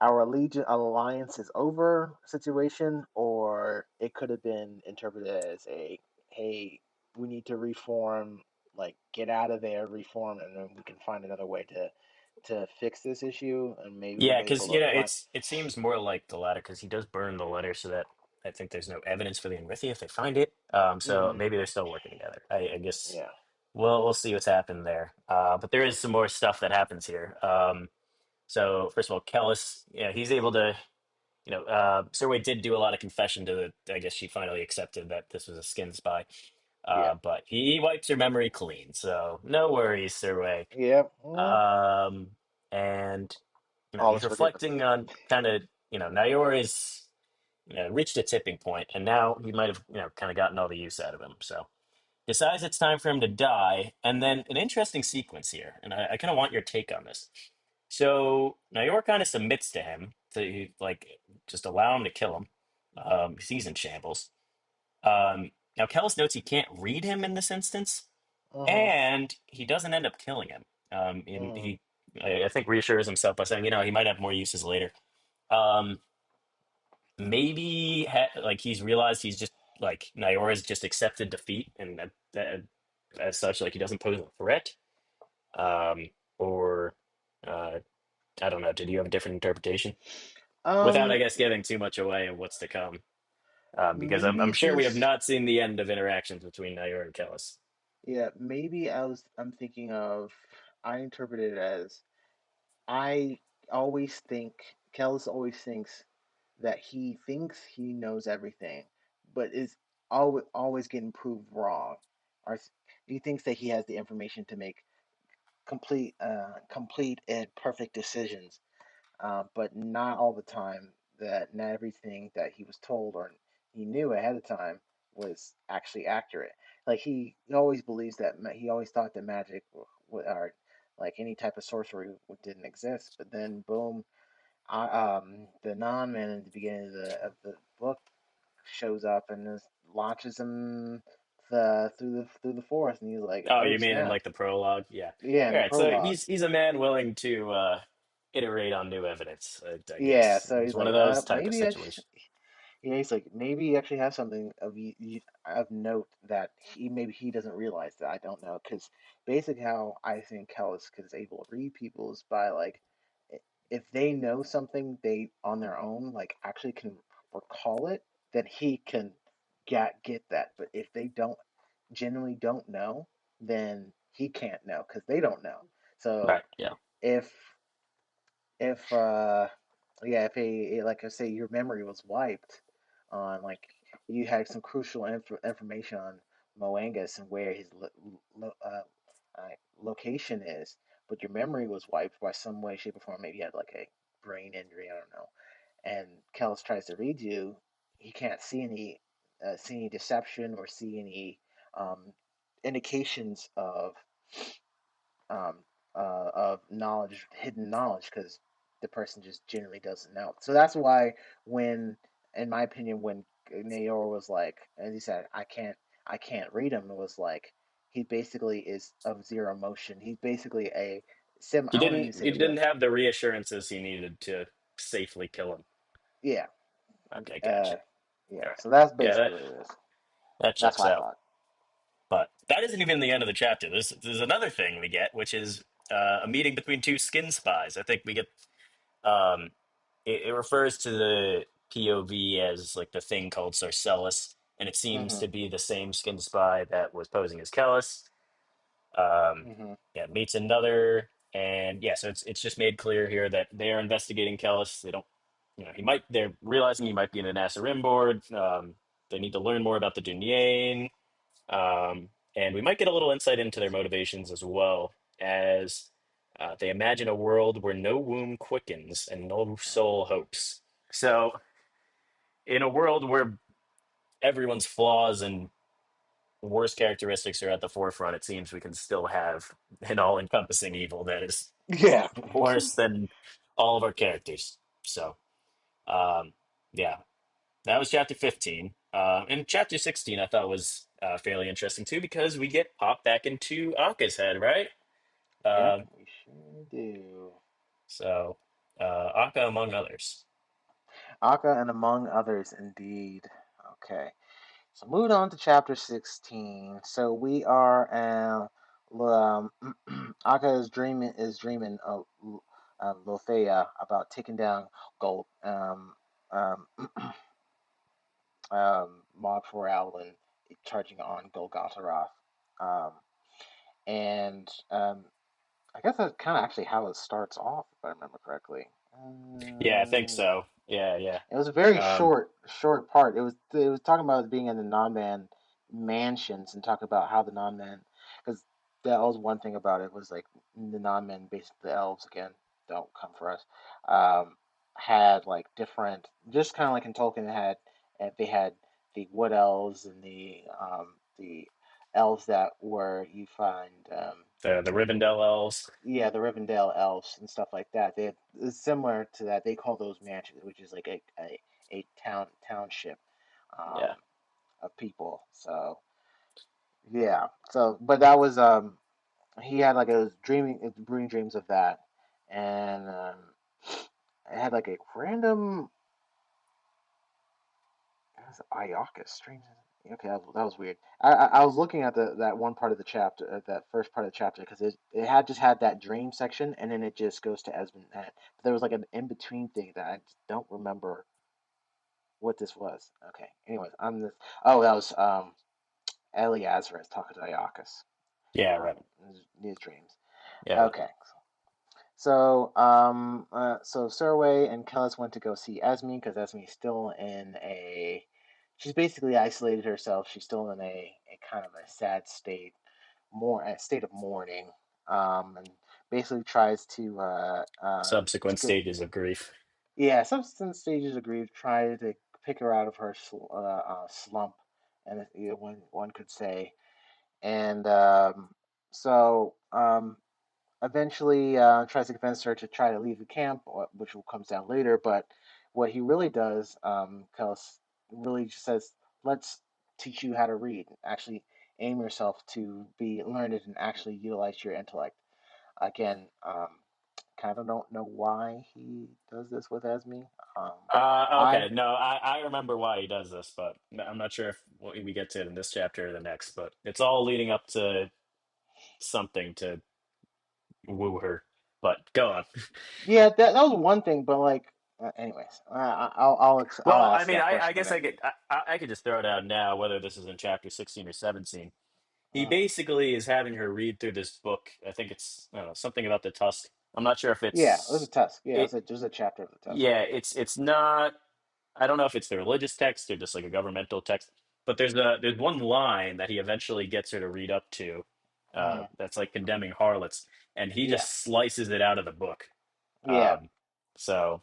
S2: our allegiance alliance is over situation, or it could have been interpreted as a hey, we need to reform, like get out of there, reform, and then we can find another way to fix this issue, and maybe we'll
S1: yeah,
S2: be
S1: because
S2: able to find.
S1: it seems more like the latter because he does burn the letter so that I think there's no evidence for the Enrithi if they find it. So
S2: Hmm.
S1: maybe they're still working together. I guess
S2: Yeah.
S1: we'll see what's happened there. But there is some more stuff that happens here. So first of all, Kellis, yeah, he's able to. Sirway did do a lot of confession to the. I guess she finally accepted that this was a skin spy.
S2: Yeah.
S1: But he wipes her memory clean, so no worries, Sirway.
S2: Yeah.
S1: And
S2: All
S1: he's
S2: is forgiven.
S1: reflecting on kind of, Nayor is reached a tipping point, and now he might have, kind of gotten all the use out of him. So decides it's time for him to die, and then an interesting sequence here, and I kind of want your take on this. So Nayor kind of submits to him to like just allow him to kill him. He's in shambles. Now Kellis notes he can't read him in this instance,
S2: Hmm.
S1: and he doesn't end up killing him. And
S2: Hmm.
S1: I think, reassures himself by saying, he might have more uses later. Um, maybe like he's realized he's just like Nayora's just accepted defeat, and that as such, like he doesn't pose a threat. Or uh, I don't know. Did you have a different interpretation? Without, I
S2: Um,
S1: guess, giving too much away of what's to come, because I'm
S2: maybe
S1: sure we have
S2: he's
S1: not seen the end of interactions between Nayora and Kellis.
S2: yeah, maybe I'm thinking of I interpret it as I always think Kellis always thinks he knows everything, but is always getting proved wrong. Or he thinks that he has the information to make complete and perfect decisions, but not all the time. That not everything that he was told or he knew ahead of time was actually accurate. Like he always believes that he always thought that magic or like any type of sorcery didn't exist. But then boom, the non-man at the beginning of the book shows up and just launches him through the forest, and he's like,
S1: Oh,
S2: oh
S1: you mean in
S2: snap,
S1: like the prologue? Yeah.
S2: yeah,
S1: All
S2: in the
S1: right. So
S2: prologue.
S1: he's a man willing to iterate on new evidence. I
S2: Yeah,
S1: guess
S2: so
S1: it's
S2: he's
S1: one
S2: like,
S1: of those type of
S2: maybe
S1: situations.
S2: yeah, he's like, maybe you actually have something of note that maybe he doesn't realize that I don't know. Because basically, how I think Kellis is able to read people is by like, if they know something they on their own, like actually can recall it, then he can get that. But if they genuinely don't know, then he can't know because they don't know. So
S1: Right. Yeah.
S2: if if yeah, if like I say your memory was wiped on like you had some crucial information on Moangus and where his uh, location is, but your memory was wiped by some way, shape, or form. Maybe you had like a brain injury, I don't know. And Kellis tries to read you, he can't see any. see any deception or see any um, indications of knowledge, hidden knowledge, because the person just generally doesn't know. So that's why when, in my opinion, when Nayor was like, as he said, I can't read him. It was like he basically is of zero emotion. He's basically a sim. I wouldn't even say
S1: He
S2: a real.
S1: didn't have the reassurances he needed to safely kill him.
S2: Yeah,
S1: Okay,
S2: uh,
S1: gotcha.
S2: yeah.
S1: All right.
S2: So that's
S1: Yeah,
S2: basically what it is.
S1: that
S2: That's
S1: checks
S2: what I
S1: out.
S2: thought.
S1: But that isn't even the end of the chapter. There's another thing we get, which is a meeting between two skin spies. I think we get um, it refers to the POV as like the thing called Sarcellus, and it seems
S2: Hmm.
S1: to be the same skin spy that was posing as Kellus.
S2: Hmm.
S1: Yeah, meets another, and yeah, so it's just made clear here that they are investigating Kellus. They don't, they're realizing he might be in an Nasserim board. They need to learn more about the Dunyain. And we might get a little insight into their motivations as well, as they imagine a world where no womb quickens and no soul hopes. So, in a world where everyone's flaws and worst characteristics are at the forefront, it seems we can still have an all encompassing evil that is
S2: Yeah.
S1: worse than all of our characters. So, um, yeah, that was chapter 15. And chapter 16, I thought was fairly interesting too, because we get popped back into Akka's head, right?
S2: Yep.
S1: Um,
S2: We sure do.
S1: so, Akka, among others.
S2: Akka and among others, indeed. Okay. So moving on to chapter 16. So we are Akka is dreaming of Lothea about taking down Gold um, Mob Royale and charging on Golgotharoth. Um, and I guess that's kind of actually how it starts off, if I remember correctly.
S1: Yeah, I think
S2: Yeah.
S1: so. Yeah, yeah.
S2: It was a very
S1: Um,
S2: short part. It was talking about being in the non-man mansions and talking about how the non-man, because that was one thing about it was like the non-men, basically the elves again, don't come for us, had like different, just kind of like in Tolkien they had the wood elves and the elves that were you find
S1: the Rivendell elves.
S2: yeah, the Rivendell elves and stuff like that. It's similar to that. They call those mansions, which is like a township
S1: Yeah.
S2: um, of people. So yeah. So but that was he had like a dreaming dreaming dreams of that, and it had like a random it was Iacus dreams. Okay, that was weird. I was looking at that one part of the chapter, that first part of the chapter, because it had just had that dream section, and then it just goes to Esmond. But there was like an in between thing that I just don't remember what this was. Okay, anyways, I'm this. Oh, that was Eliazareth talking to Iacus.
S1: Yeah, right.
S2: His dreams.
S1: Yeah, right.
S2: Okay, so Surway and Kellis went to go see Esme because Esme's still in a. She's basically isolated herself. She's still in a kind of a sad state, a state of mourning, and basically tries to
S1: Subsequent
S2: get
S1: stages of grief.
S2: yeah, some stages of grief. Try to pick her out of her slump, and one could say, and so eventually tries to convince her to try to leave the camp, which will comes down later. But what he really does, Kellis really just says, "Let's teach you how to read. Actually, aim yourself to be learned and actually utilize your intellect." Again, kind of don't know why he does this with Esme. Um,
S1: Okay,
S2: I
S1: no, I remember why he does this, but I'm not sure if we get to it in this chapter or the next, but it's all leading up to something to woo her. But go on.
S2: yeah, that was one thing, but like, anyways, I'll
S1: Well, I
S2: ask
S1: mean,
S2: that
S1: I
S2: question
S1: guess
S2: again.
S1: I could just throw it out now, whether this is in chapter 16 or 17. He
S2: Uh,
S1: basically is having her read through this book. I think it's, I don't know, something about the tusk. I'm not sure if
S2: yeah, it was a
S1: it's
S2: tusk. Yeah,
S1: it.
S2: there's a chapter of the tusk.
S1: Yeah, it's not. I don't know if it's the religious text or just like a governmental text, but there's one line that he eventually gets her to read up to,
S2: Hmm.
S1: that's like condemning harlots, and he
S2: Yeah,
S1: just slices it out of the book.
S2: yeah,
S1: Um, so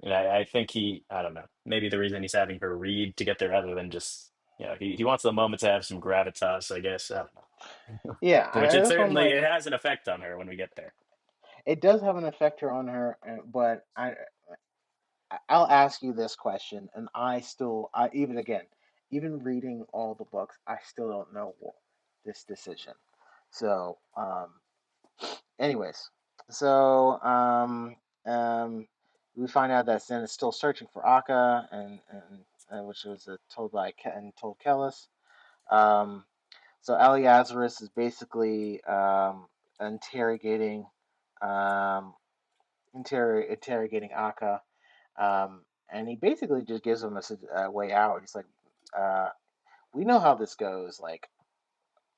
S1: I think I don't know, maybe the reason he's having her read to get there rather than just he wants the moment to have some gravitas, I guess. I don't know.
S2: Yeah,
S1: Which it
S2: that's what I'm
S1: certainly
S2: like.
S1: it has an effect on her when we get there.
S2: It does have an effect on her, but I'll ask you this question, and I even again, even reading all the books, I still don't know this decision. So, anyways, so we find out that Zen is still searching for Akka, and which was told by and told Kellis. Um, so Eliazarus is basically interrogating um, interrogating Akka, and he basically just gives him a way out. He's like, uh, "We know how this goes. Like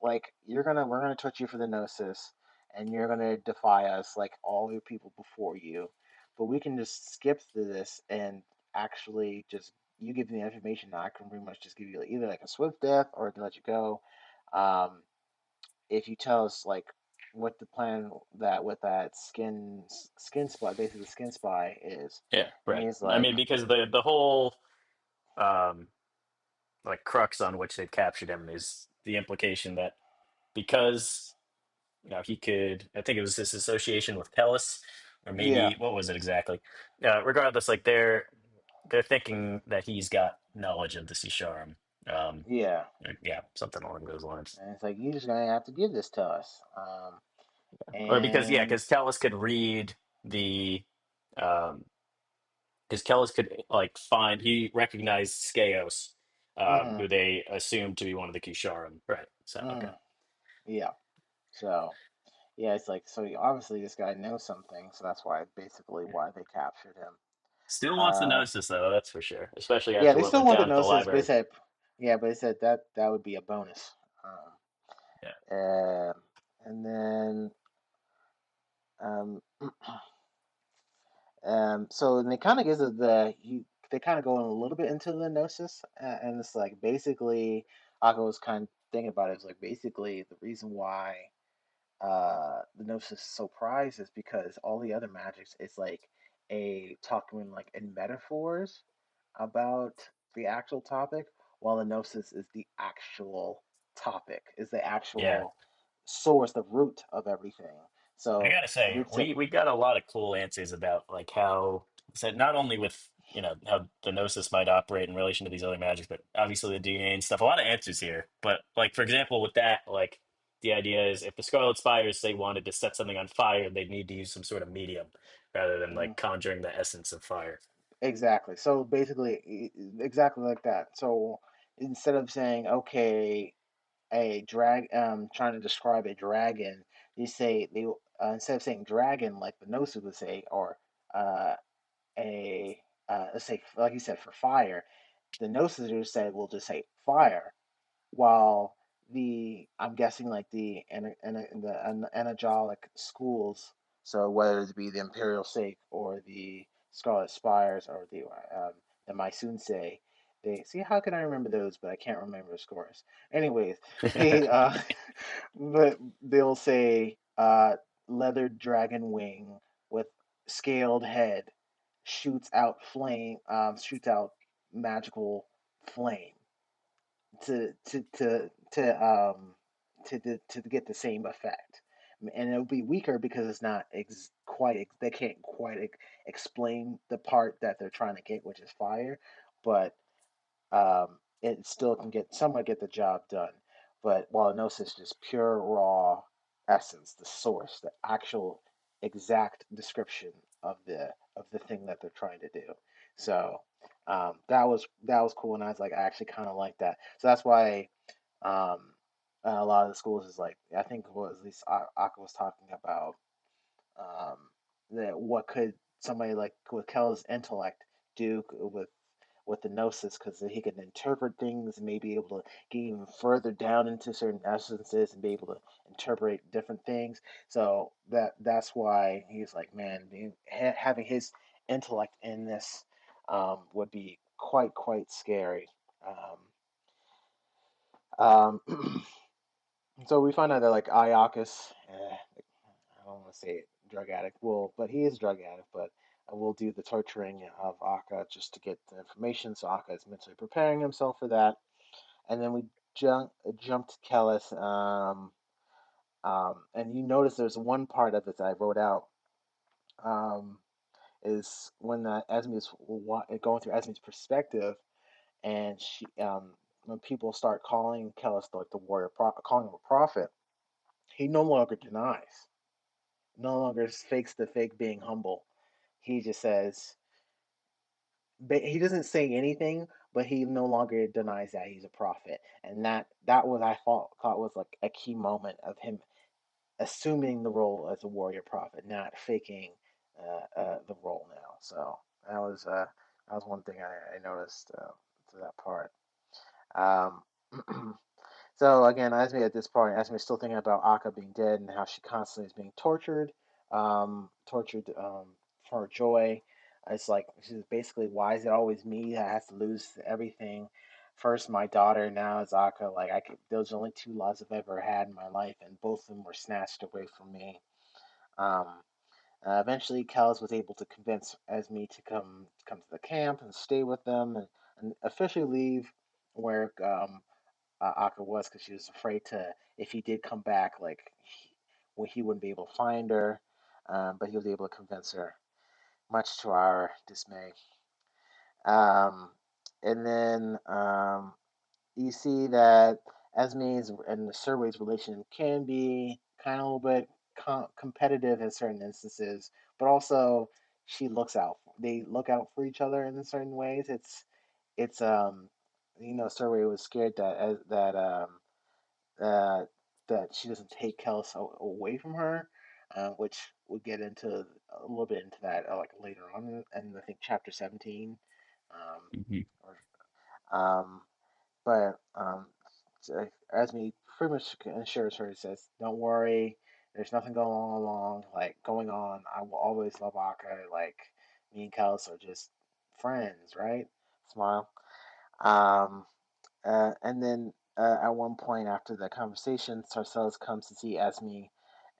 S2: we're gonna touch you for the gnosis, and you're gonna defy us like all the people before you. But we can just skip through this and actually just you give me the information. I can pretty much just give you either like a swift death or to let you go. Um, if you tell us like what the plan that with that skin spy, basically the skin spy is."
S1: Yeah,
S2: And
S1: right.
S2: he's
S1: I mean,
S2: like,
S1: because the whole um like crux on which they've captured him is the implication that because he could, I think it was this association with Kellis, or
S2: "Yeah,
S1: maybe what was it exactly? Regardless, like they're thinking that he's got knowledge of the Sisharum. Um,
S2: yeah."
S1: yeah, something along those lines.
S2: And it's like, "You're just gonna have to give this to us."
S1: Or because yeah,
S2: And
S1: because Kellis could read the um because Kellis could like find he recognized Skaos,
S2: mhm,
S1: who they assumed to be one of the Kisharim. Right. So okay.
S2: mhm, yeah. So yeah, it's like so obviously this guy knows something, so that's why basically why they captured him.
S1: Still wants to
S2: Uh,
S1: notice this though, that's for sure. Especially
S2: yeah,
S1: after
S2: they
S1: what
S2: still
S1: went
S2: want the
S1: down at the
S2: gnosis, but they
S1: library.
S2: said, yeah, but they said that that would be a bonus. Um,
S1: Yeah.
S2: uh, and then um, so and they kind of gives it they kind of go in a little bit into the gnosis, and it's like basically Akko was kind of thinking about it. It's like basically the reason why the gnosis is so prized is because all the other magics is like a talking like in metaphors about the actual topic, while the gnosis is the actual topic, is the
S1: Yeah.
S2: actual source, the root of everything.
S1: I
S2: So
S1: gotta say,
S2: it's a,
S1: we got a lot of cool answers about like how so not only with how the gnosis might operate in relation to these other magics, but obviously the DNA and stuff. A lot of answers here. But like for example, with that, like the idea is if the Scarlet Spires say wanted to set something on fire, they'd need to use some sort of medium rather than
S2: mhm,
S1: like conjuring the essence of fire.
S2: exactly. So basically, exactly like that. So instead of saying, okay, a drag, trying to describe a dragon, you say they instead of saying dragon like the Gnosis would say, or uh, a let's say like you said for fire, the Gnosis would say will just say fire, while the I'm guessing like the Anagalic schools, so whether it be the Imperial Sake or the Scarlet Spires or the Mysunse, they see how can I remember those, but I can't remember the scores. Anyways, they but they'll say leathered dragon wing with scaled head shoots out magical flame to to to to to get the same effect, and it'll be weaker because it's not they can't quite explain the part that they're trying to get, which is fire, but it still can get the job done. But while Gnosis is just pure raw essence, the source, the actual exact description of the thing that they're trying to do. So that was cool, and I was like, I actually kind of like that. So that's why um, a lot of the schools is like I think what at least Aka was talking about that what could somebody like with Kel's intellect do with the gnosis because he can interpret things and maybe able to get even further down into certain essences and be able to interpret different things. So that's why he's like, man, having his intellect in this would be quite scary. Um, so we find out that like Iacus, I don't want to say drug addict, will, but he is a drug addict, but will do the torturing of Akka just to get the information. So Akka is mentally preparing himself for that. and then we jump to Kellis. And you notice there's one part of it that I wrote out. Um, is when Esme is going through Esme's perspective, and when people start calling Kellis like the warrior, calling him a prophet, he no longer denies, no longer fakes the fake being humble. He just says, he doesn't say anything, but he no longer denies that he's a prophet, and that was I thought was like a key moment of him assuming the role as a warrior prophet, not faking the role now. So that was one thing I noticed to that part. Um, so again, Esme at this point, Esme is still thinking about Akka being dead and how she constantly is being tortured, tortured for her joy. It's like she's basically, why is it always me that has to lose everything? First, my daughter, now it's Akka. Like I could, those are only two loves I've ever had in my life, and both of them were snatched away from me. Um, Eventually, Kells was able to convince Esme to come to the camp and stay with them, and officially leave where Akka was, because she was afraid to, if he did come back, like well, he wouldn't be able to find her. But he was able to convince her, much to our dismay. Um, and then you see that Esme's and the Survey's relation can be kind of a little bit competitive in certain instances, but also she looks out. They look out for each other in certain ways. It's Survey was scared uh, that she doesn't take Kels away from her, which we'll get into a little bit into that like later on, and I think chapter 17. Um,
S1: Mhm.
S2: or, um, but Esme pretty much assures her, says, "Don't worry, there's nothing going on. I will always love Akka. Like me and Kels are just friends, right?" Smile. Um, and then at one point after the conversation, Sarcellus comes to see Esme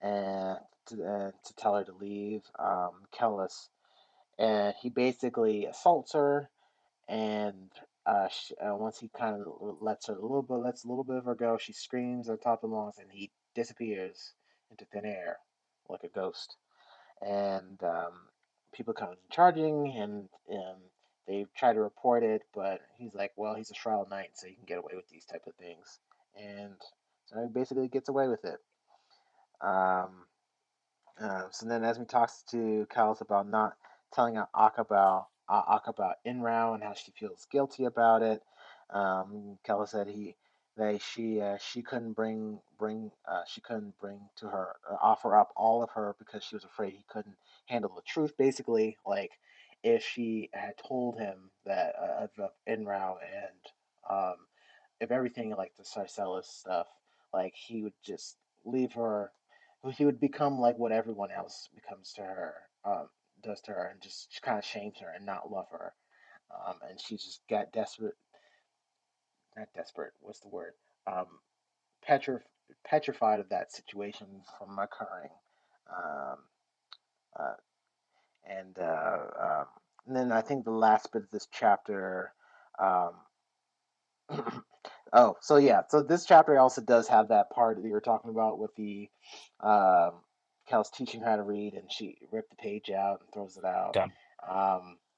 S2: and to tell her to leave Kellis. And he basically assaults her. And once he kind of lets a little bit of her go, she screams at the top of the lungs, and he disappears into thin air like a ghost. And people come charging, and they try to report it, but he's like, well, he's a Shroud Knight, so he can get away with these type of things, and so he basically gets away with it. Um, so then Esme talks to Callus about not telling Akka about Inrao and how she feels guilty about it. Callus said she couldn't bring to her offer up all of her because she was afraid he couldn't handle the truth. Basically, like if she had told him that of Inrao and if everything like the Sarcellus stuff, like he would just leave her, he would become like what everyone else becomes to her, does to her, and just kind of shames her and not love her. And she just got desperate, not desperate, what's the word? Um, petrif- Petrified of that situation from occurring. Um, uh, and, uh, um, and then I think the last bit of this chapter, um, oh, so yeah, so this chapter also does have that part that you were talking about with the um, Cal's teaching her how to read, and she ripped the page out and throws it out.
S1: Okay.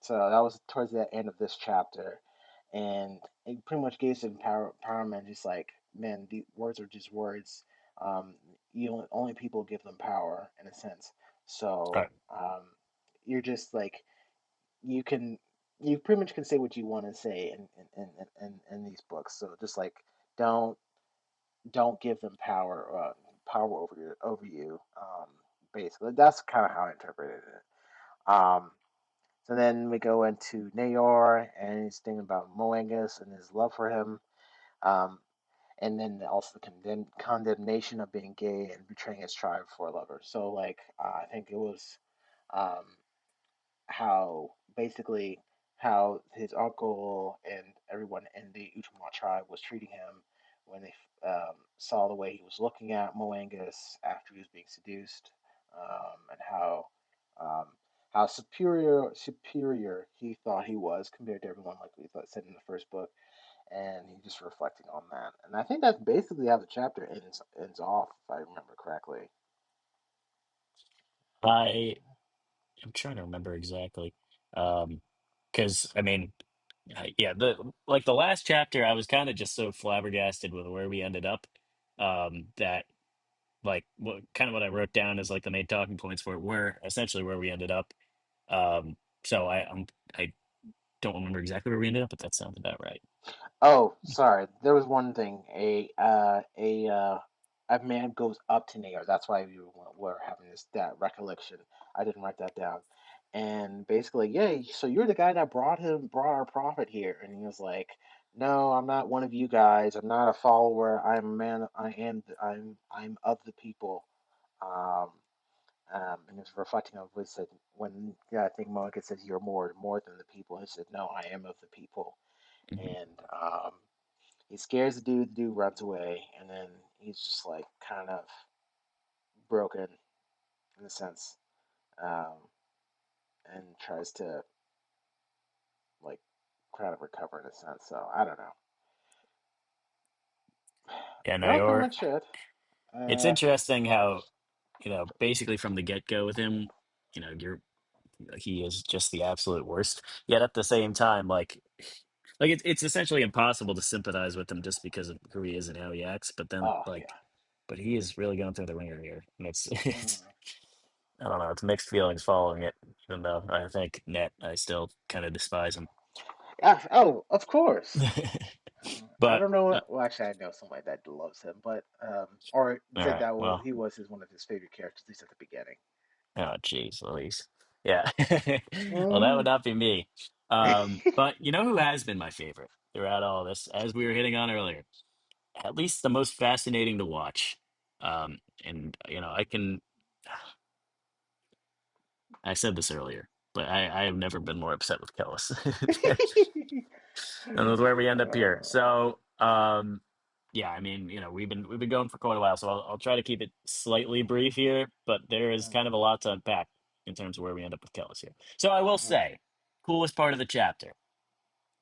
S2: So that was towards the end of this chapter, and it pretty much gives empowerment. Just like, man, the words are just words. Only people give them power in a sense. So
S1: Okay.
S2: you're just like you can you pretty much can say what you want to say in these books. So just like don't don't give them power over you. Basically, that's kind of how I interpreted it. So then we go into Nayor and he's thinking about Moangus and his love for him. Um, and then also the condemnation of being gay and betraying his tribe for a lover. So like I think it was um, how basically how his uncle and everyone in the Uchtama tribe was treating him when they saw the way he was looking at Moangus after he was being seduced, and um, how superior he thought he was compared to everyone, like we thought said in the first book, and he's just reflecting on that. And I think that's basically how the chapter ends off, if I remember correctly.
S1: I am trying to remember exactly. Because I mean, yeah, the like the last chapter, I was kind of just so flabbergasted with where we ended up, that like what kind of what I wrote down as like the main talking points for it were essentially where we ended up. So I don't remember exactly where we ended up, but that sounds about right.
S2: Oh, sorry. There was one thing. A man goes up to Nair. That's why were having this that recollection. I didn't write that down. And basically, yeah. So you're the guy that brought our prophet here, and he was like, "No, I'm not one of you guys. I'm not a follower. I'm a man. I'm of the people." Um, and it's reflecting on what he said when, yeah, I think Monica says you're more than the people. He said, "No, I am of the people."
S1: Mhm.
S2: And he scares the dude runs away, and then he's just like kind of broken in a sense, um, and tries to like kind of recover in a sense. So I don't know.
S1: Yeah,
S2: That
S1: no,
S2: was pretty
S1: you're.
S2: much it.
S1: It's
S2: Uh,
S1: interesting how basically from the get go with him, you're he is just the absolute worst. Yet at the same time, like it's essentially impossible to sympathize with him just because of who he is and how he acts. But then
S2: oh yeah.
S1: but he is really going through the ringer here, and it's
S2: Mm.
S1: I don't know, it's mixed feelings following it. Even though I think net, I still kind of despise him.
S2: Oh, of course. I
S1: But
S2: don't know. Well, actually, I know somebody that loves him, but or
S1: all
S2: said
S1: right,
S2: that
S1: well,
S2: he was one of his favorite characters, at least at the beginning.
S1: oh jeez, Louise, yeah. Well, that would
S2: Mm.
S1: not be me. But you know who has been my favorite throughout all this, as we were hitting on earlier, at least the most fascinating to watch. And I can. I said this earlier, but I have never been more upset with Kellis than with where we end up here. So, yeah, I mean, we've been going for quite a while, so I'll try to keep it slightly brief here, but there is kind of a lot to unpack in terms of where we end up with Kellis here. So I will
S2: Mhm.
S1: say, coolest part of the chapter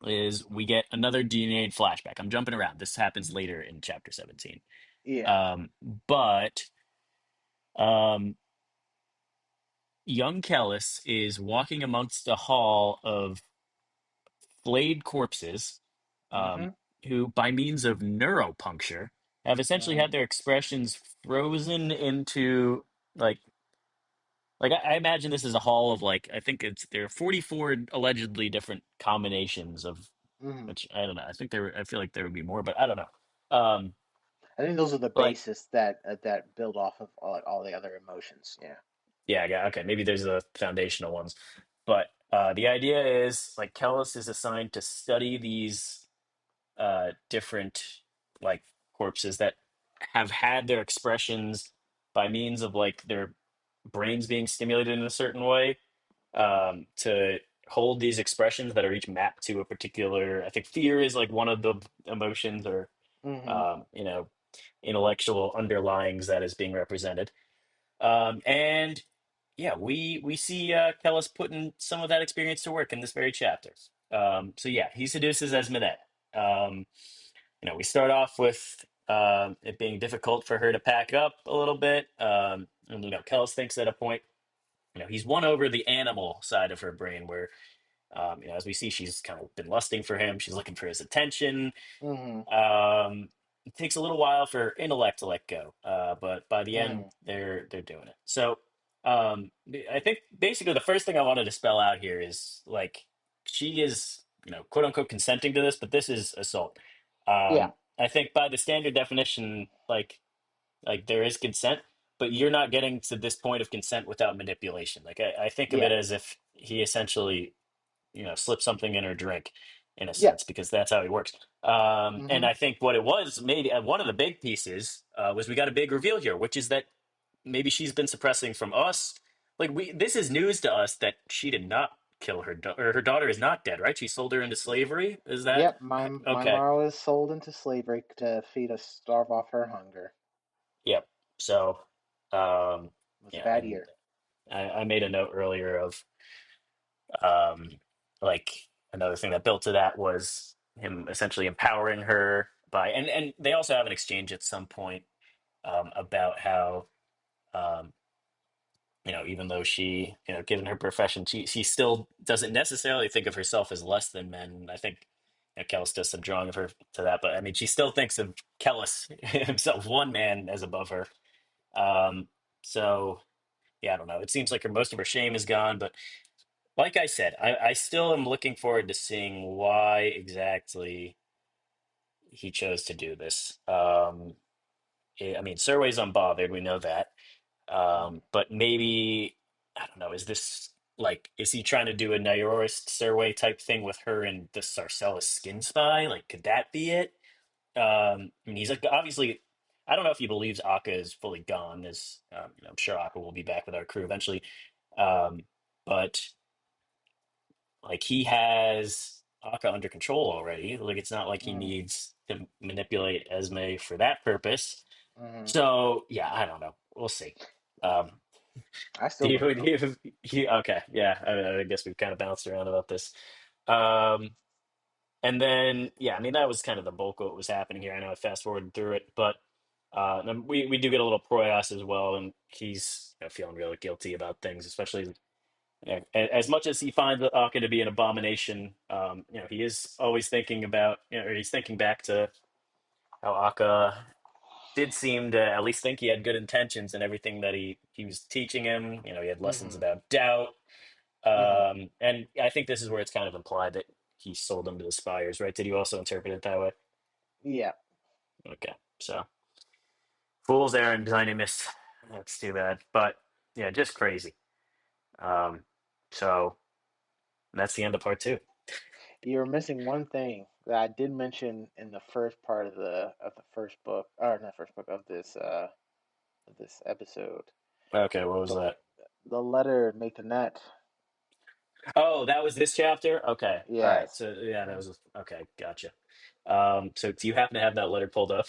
S1: is we get another DNA flashback. I'm jumping around. This happens later in chapter 17.
S2: Yeah.
S1: But um, young Kellis is walking amongst a hall of flayed corpses, um,
S2: Hmm.
S1: who, by means of neuropuncture, have essentially had
S2: Hmm.
S1: their expressions frozen into like I imagine this is a hall of like I think there are 44 allegedly different combinations of
S2: Hmm.
S1: which I don't know. I feel like there would be more, but I don't know. Um,
S2: I think those are the
S1: like
S2: basis that build off of all the other emotions. Yeah.
S1: yeah, okay, maybe there's the foundational ones, but the idea is like Kellis is assigned to study these different like corpses that have had their expressions by means of like their brains being stimulated in a certain way, to hold these expressions that are each mapped to a particular. I think fear is like one of the emotions or
S2: Hmm.
S1: um, you know intellectual underlyings that is being represented. And yeah, we see Kellis putting some of that experience to work in this very chapter. So yeah, he seduces Esmeralda. Um, we start off with it being difficult for her to pack up a little bit. And Kellis thinks at a point, he's won over the animal side of her brain, where as we see, she's kind of been lusting for him. She's looking for his attention.
S2: Hmm.
S1: It takes a little while for intellect to let go, but by the end,
S2: Hmm.
S1: they're doing it. So I think basically the first thing I wanted to spell out here is like she is, quote unquote, consenting to this, but this is assault.
S2: Yeah.
S1: I think by the standard definition, like there is consent, but you're not getting to this point of consent without manipulation. Like I think of
S2: Yeah.
S1: it as if he essentially slip something in her drink in a
S2: Yeah.
S1: sense because that's how he works. And
S2: Hmm.
S1: I think what it was maybe one of the big pieces was we got a big reveal here, which is that maybe she's been suppressing from us. Like this is news to us that she did not kill or her daughter is not dead, right? She sold her into slavery. Is that
S2: Yep. My
S1: okay?
S2: Mara was sold into slavery to feed us, starve off her hunger.
S1: Yep. So, um,
S2: It was a
S1: yeah,
S2: bad
S1: and
S2: year.
S1: I made a note earlier of um, like another thing that built to that was. him essentially empowering her by, and they also have an exchange at some point about how um, even though she, given her profession, she still doesn't necessarily think of herself as less than men. I think Kellis does some drawing of her to that, but I mean, she still thinks of Kellis himself, one man, as above her. Um, so yeah, I don't know. It seems like most of her shame is gone, but like I said, I still am looking forward to seeing why exactly he chose to do this. I mean, Surway's unbothered. We know that.
S2: Mm,
S1: But maybe I don't know. Is this like is he trying to do a Nayorist Survey type thing with her and the Sarcellus skin spy? Like, could that be it? I mean, he's like obviously. I don't know if he believes Akka is fully gone. As I'm sure Akka will be back with our crew eventually. Um, but like he has Akka under control already. Like it's not like he
S2: mm,
S1: needs to manipulate Esme for that purpose.
S2: mm.
S1: So yeah, I don't know. We'll see. Um,
S2: I
S1: Do
S2: still
S1: you,
S2: don't
S1: do
S2: know.
S1: okay, yeah, I guess we've kind of bounced around about this. Um, and then, yeah, I mean, that was kind of the bulk of what was happening here. I know I fast forwarded through it, but then we do get a little Proyas as well, and he's feeling really guilty about things, especially as much as he finds Akka to be an abomination. He is always thinking about, or he's thinking back to how Akka did seem to at least think he had good intentions in everything that he was teaching him. He had lessons
S2: Hmm.
S1: about doubt.
S2: Hmm.
S1: And I think this is where it's kind of implied that he sold them to the Spires, right? Did you also interpret it that way?
S2: Yeah,
S1: Okay. So fools errand dynamis. That's too bad. But yeah, just crazy. Um, so that's the end of part two.
S2: you're missing one thing that I did mention in the first part of the first book, or not first book of this episode.
S1: Okay, what was
S2: The
S1: that?
S2: the letter made to Net.
S1: Oh, that was this chapter? Okay. All right.
S2: Yes.
S1: So yeah, that
S2: Mhm.
S1: was okay, gotcha. So do you happen to have that letter pulled up?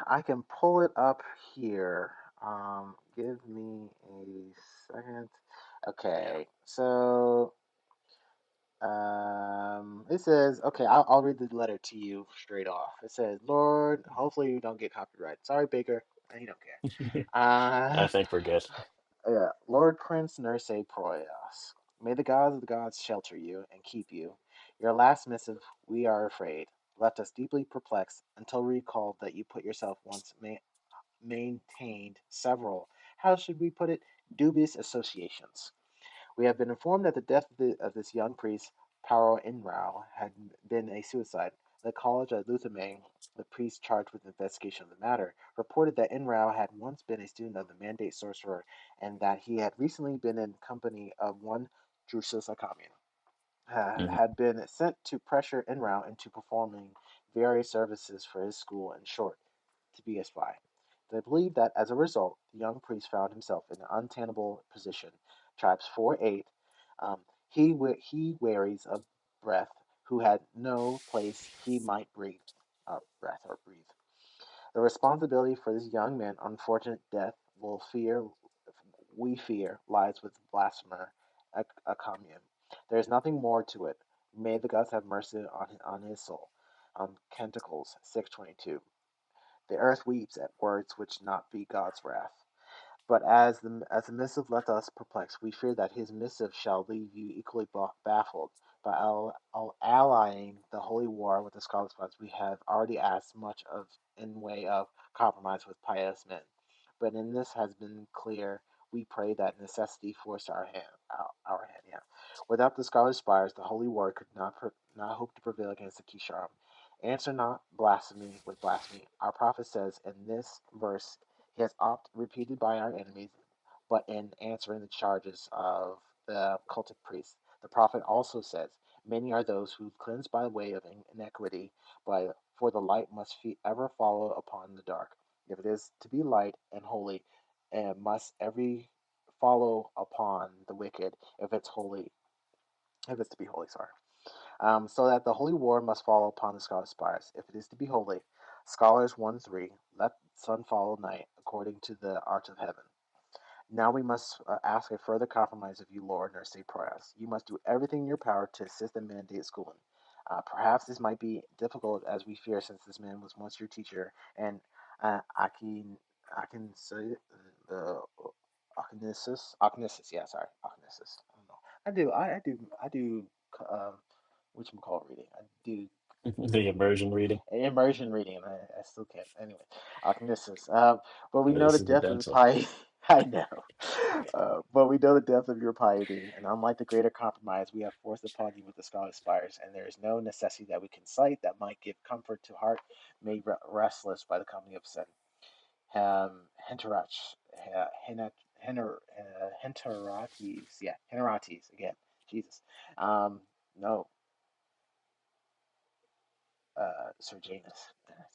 S2: I can pull it up here. Give me a second. Okay, so it says, okay, I'll read the letter to you straight off. It says, Lord, hopefully you don't get copyright. Sorry, Baker, you don't care.
S1: I
S2: Uh,
S1: think we're good.
S2: yeah, Lord Prince Nurse Proias, may the gods of the gods shelter you and keep you. Your last missive, we are afraid, left us deeply perplexed until we recalled that you put yourself once maintained several, how should we put it, dubious associations. We have been informed that the death of this young priest, Paro Inrao, had been a suicide. The college at Luthame, the priest charged with investigation of the matter, reported that Inrao had once been a student of the Mandate Sorcerer and that he had recently been in company of one Drusus Akamian,
S1: Mhm.
S2: had been sent to pressure Inrao into performing various services for his school, in short, to be a spy. They believe that as a result, the young priest found himself in an untenable position. Tribes 4-8. He wearies of breath, who had no place he might breathe, breath or breathe. The responsibility for this young man's unfortunate death we fear, lies with blasphemer Acamium. There is nothing more to it. May the gods have mercy on his soul. Canticles 6:22. The earth weeps at words which not be God's wrath. But as the missive left us perplexed, we fear that his missive shall leave you equally baffled. By allying the holy war with the Scarlet Spots, we have already asked much of in way of compromise with pious men. But in this has been clear, we pray that necessity forced our hand. Yeah. Without the Scarlet Spires, the holy war could not hope to prevail against the Kisharim. Answer not blasphemy with blasphemy. Our prophet says in this verse, he has oft repeated by our enemies, but in answering the charges of the cultic priests. The prophet also says, many are those who cleanse by way of iniquity, but for the light must ever follow upon the dark. If it is to be light and holy, and must every follow upon the wicked, if it's to be holy, sorry. So that the holy war must fall upon the scarlet spires, if it is to be holy. Scholars 1-3, let sun follow night, according to the arch of heaven. Now we must ask a further compromise of you, Lord, in our state prayers. You must do everything in your power to assist the mandate schooling. Perhaps this might be difficult as we fear, since this man was once your teacher, and I can say the Aknesis, yeah, sorry, Aknesis. I don't know. I do. Which call reading. I do
S1: The immersion reading.
S2: immersion reading, and I still can't. Anyway, Aknesis. But we know
S1: This
S2: the
S1: is the
S2: depth of the
S1: pencil.
S2: piety. I know. But we know the depth of your piety, and unlike the greater compromise we have forced upon you with the Scarlet Spires, and there is no necessity that we can cite that might give comfort to heart made restless by the company of sin. Henterach, Henterates, yeah, Henterates again. Jesus. Um, no, Serjanus.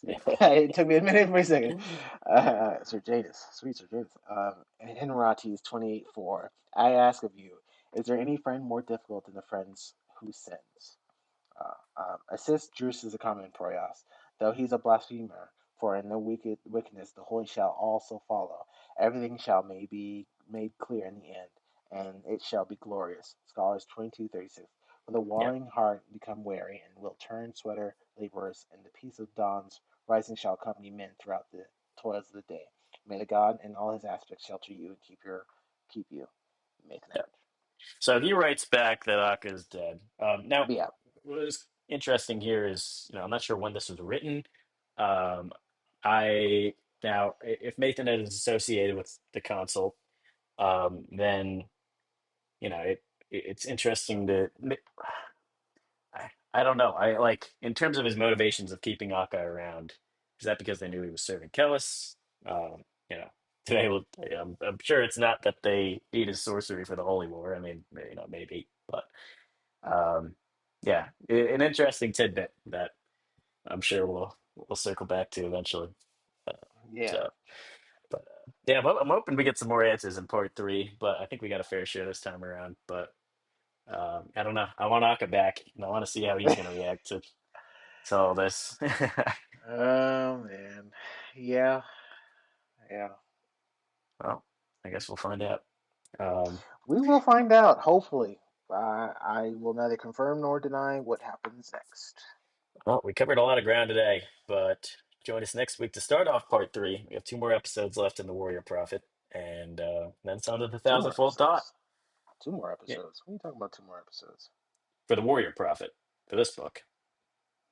S2: It took me a minute for a second. Serjanus, sweet Serjanus. Henterates 28:4. I ask of you, is there any friend more difficult than the friends who sins? Assist Drusus a common Proias, though he's a blasphemer, for in the wickedness the holy shall also follow. Everything shall may be made clear in the end, and it shall be glorious. Scholars 22:36. For the
S1: Yeah.
S2: warring heart become weary, and will turn sweater laborers, and the peace of dawn's rising shall accompany men throughout the toils of the day. May the God in all his aspects shelter you and keep you. Nathan
S1: Yeah.
S2: Edwards.
S1: So he writes back that Akka is dead. Now,
S2: Yeah,
S1: what is interesting here is, I'm not sure when this was written. Um, I now, if Mathanet is associated with the console, then it's interesting to. I don't know. I like in terms of his motivations of keeping Akka around. Is that because they knew he was serving Kellis? You know, today I'm sure it's not that they need his sorcery for the Holy War. I mean, maybe, but um, yeah, an interesting tidbit that I'm sure we'll circle back to eventually. Uh,
S2: yeah.
S1: so, but yeah, I'm hoping we get some more answers in part three. But I think we got a fair share this time around. But I don't know. I want Akka back, and I want to see how he's going to react to all this.
S2: Oh man, yeah, yeah.
S1: Well, I guess we'll find out. Um,
S2: We will find out. Hopefully, I will neither confirm nor deny what happens next.
S1: well, we covered a lot of ground today, but join us next week to start off part three. We have two more episodes left in the Warrior Prophet, and then it's on to the
S2: Two more
S1: Thousandfold Thought.
S2: episodes. Two more
S1: Yeah,
S2: episodes. What are you talking about? Two more episodes?
S1: for the Warrior Prophet for this book.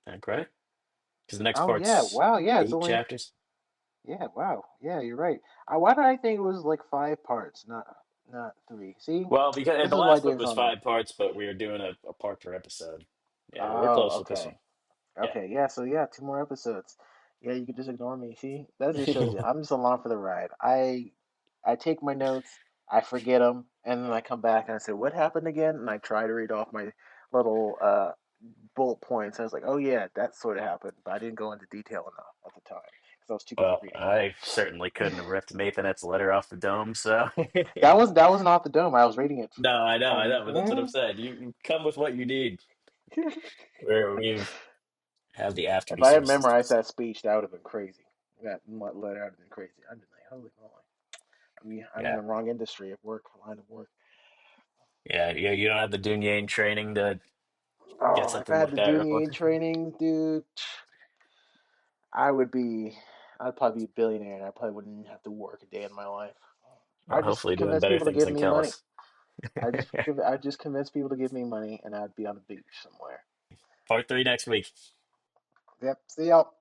S1: Right? Because the next
S2: Oh yeah.
S1: part's
S2: Wow. Yeah. It's
S1: eight
S2: only.
S1: chapters.
S2: Yeah. Wow. Yeah. You're right. Why did I think it was like five parts, not three? See,
S1: Well, because
S2: this
S1: the
S2: is why
S1: last book
S2: Dave's
S1: was
S2: on me.
S1: five parts, but we are doing a part per episode. Yeah, we're
S2: Oh.
S1: close with this
S2: Okay.
S1: one. Yeah.
S2: Okay. Yeah. So yeah, two more episodes. Yeah. You can just ignore me. See, that just shows you I'm just along for the ride. I take my notes, I forget them, and then I come back and I say, "What happened again?" And I try to read off my little bullet points. I was like, "Oh yeah, that sort of happened," but I didn't go into detail enough at the time because I was too busy
S1: Well,
S2: reading.
S1: I certainly couldn't have ripped Nathanette's letter off the dome, so
S2: That was not the dome. I was reading it
S1: no, I
S2: from.
S1: know, but that's what I'm saying. You come with what you need. Where we've have the after
S2: If I had
S1: resources.
S2: memorized that speech, that would have been crazy. That letter would have been crazy. I'd been like, "Holy moly!" I'm in
S1: Yeah,
S2: the wrong industry of work, line of work.
S1: yeah, yeah. You don't have the Dunyan training to get
S2: Oh, if I
S1: something
S2: had
S1: like
S2: the
S1: that real
S2: Dunyi
S1: quick.
S2: training, dude, I would be, I'd probably be a billionaire, and I probably wouldn't have to work a day in my life.
S1: Well,
S2: I just
S1: hopefully doing
S2: convince
S1: better
S2: people to
S1: things
S2: give
S1: than
S2: me money.
S1: Kellis.
S2: I just convince people to give me money, and I'd be on the beach somewhere.
S1: Part three next week.
S2: Yep. See y'all.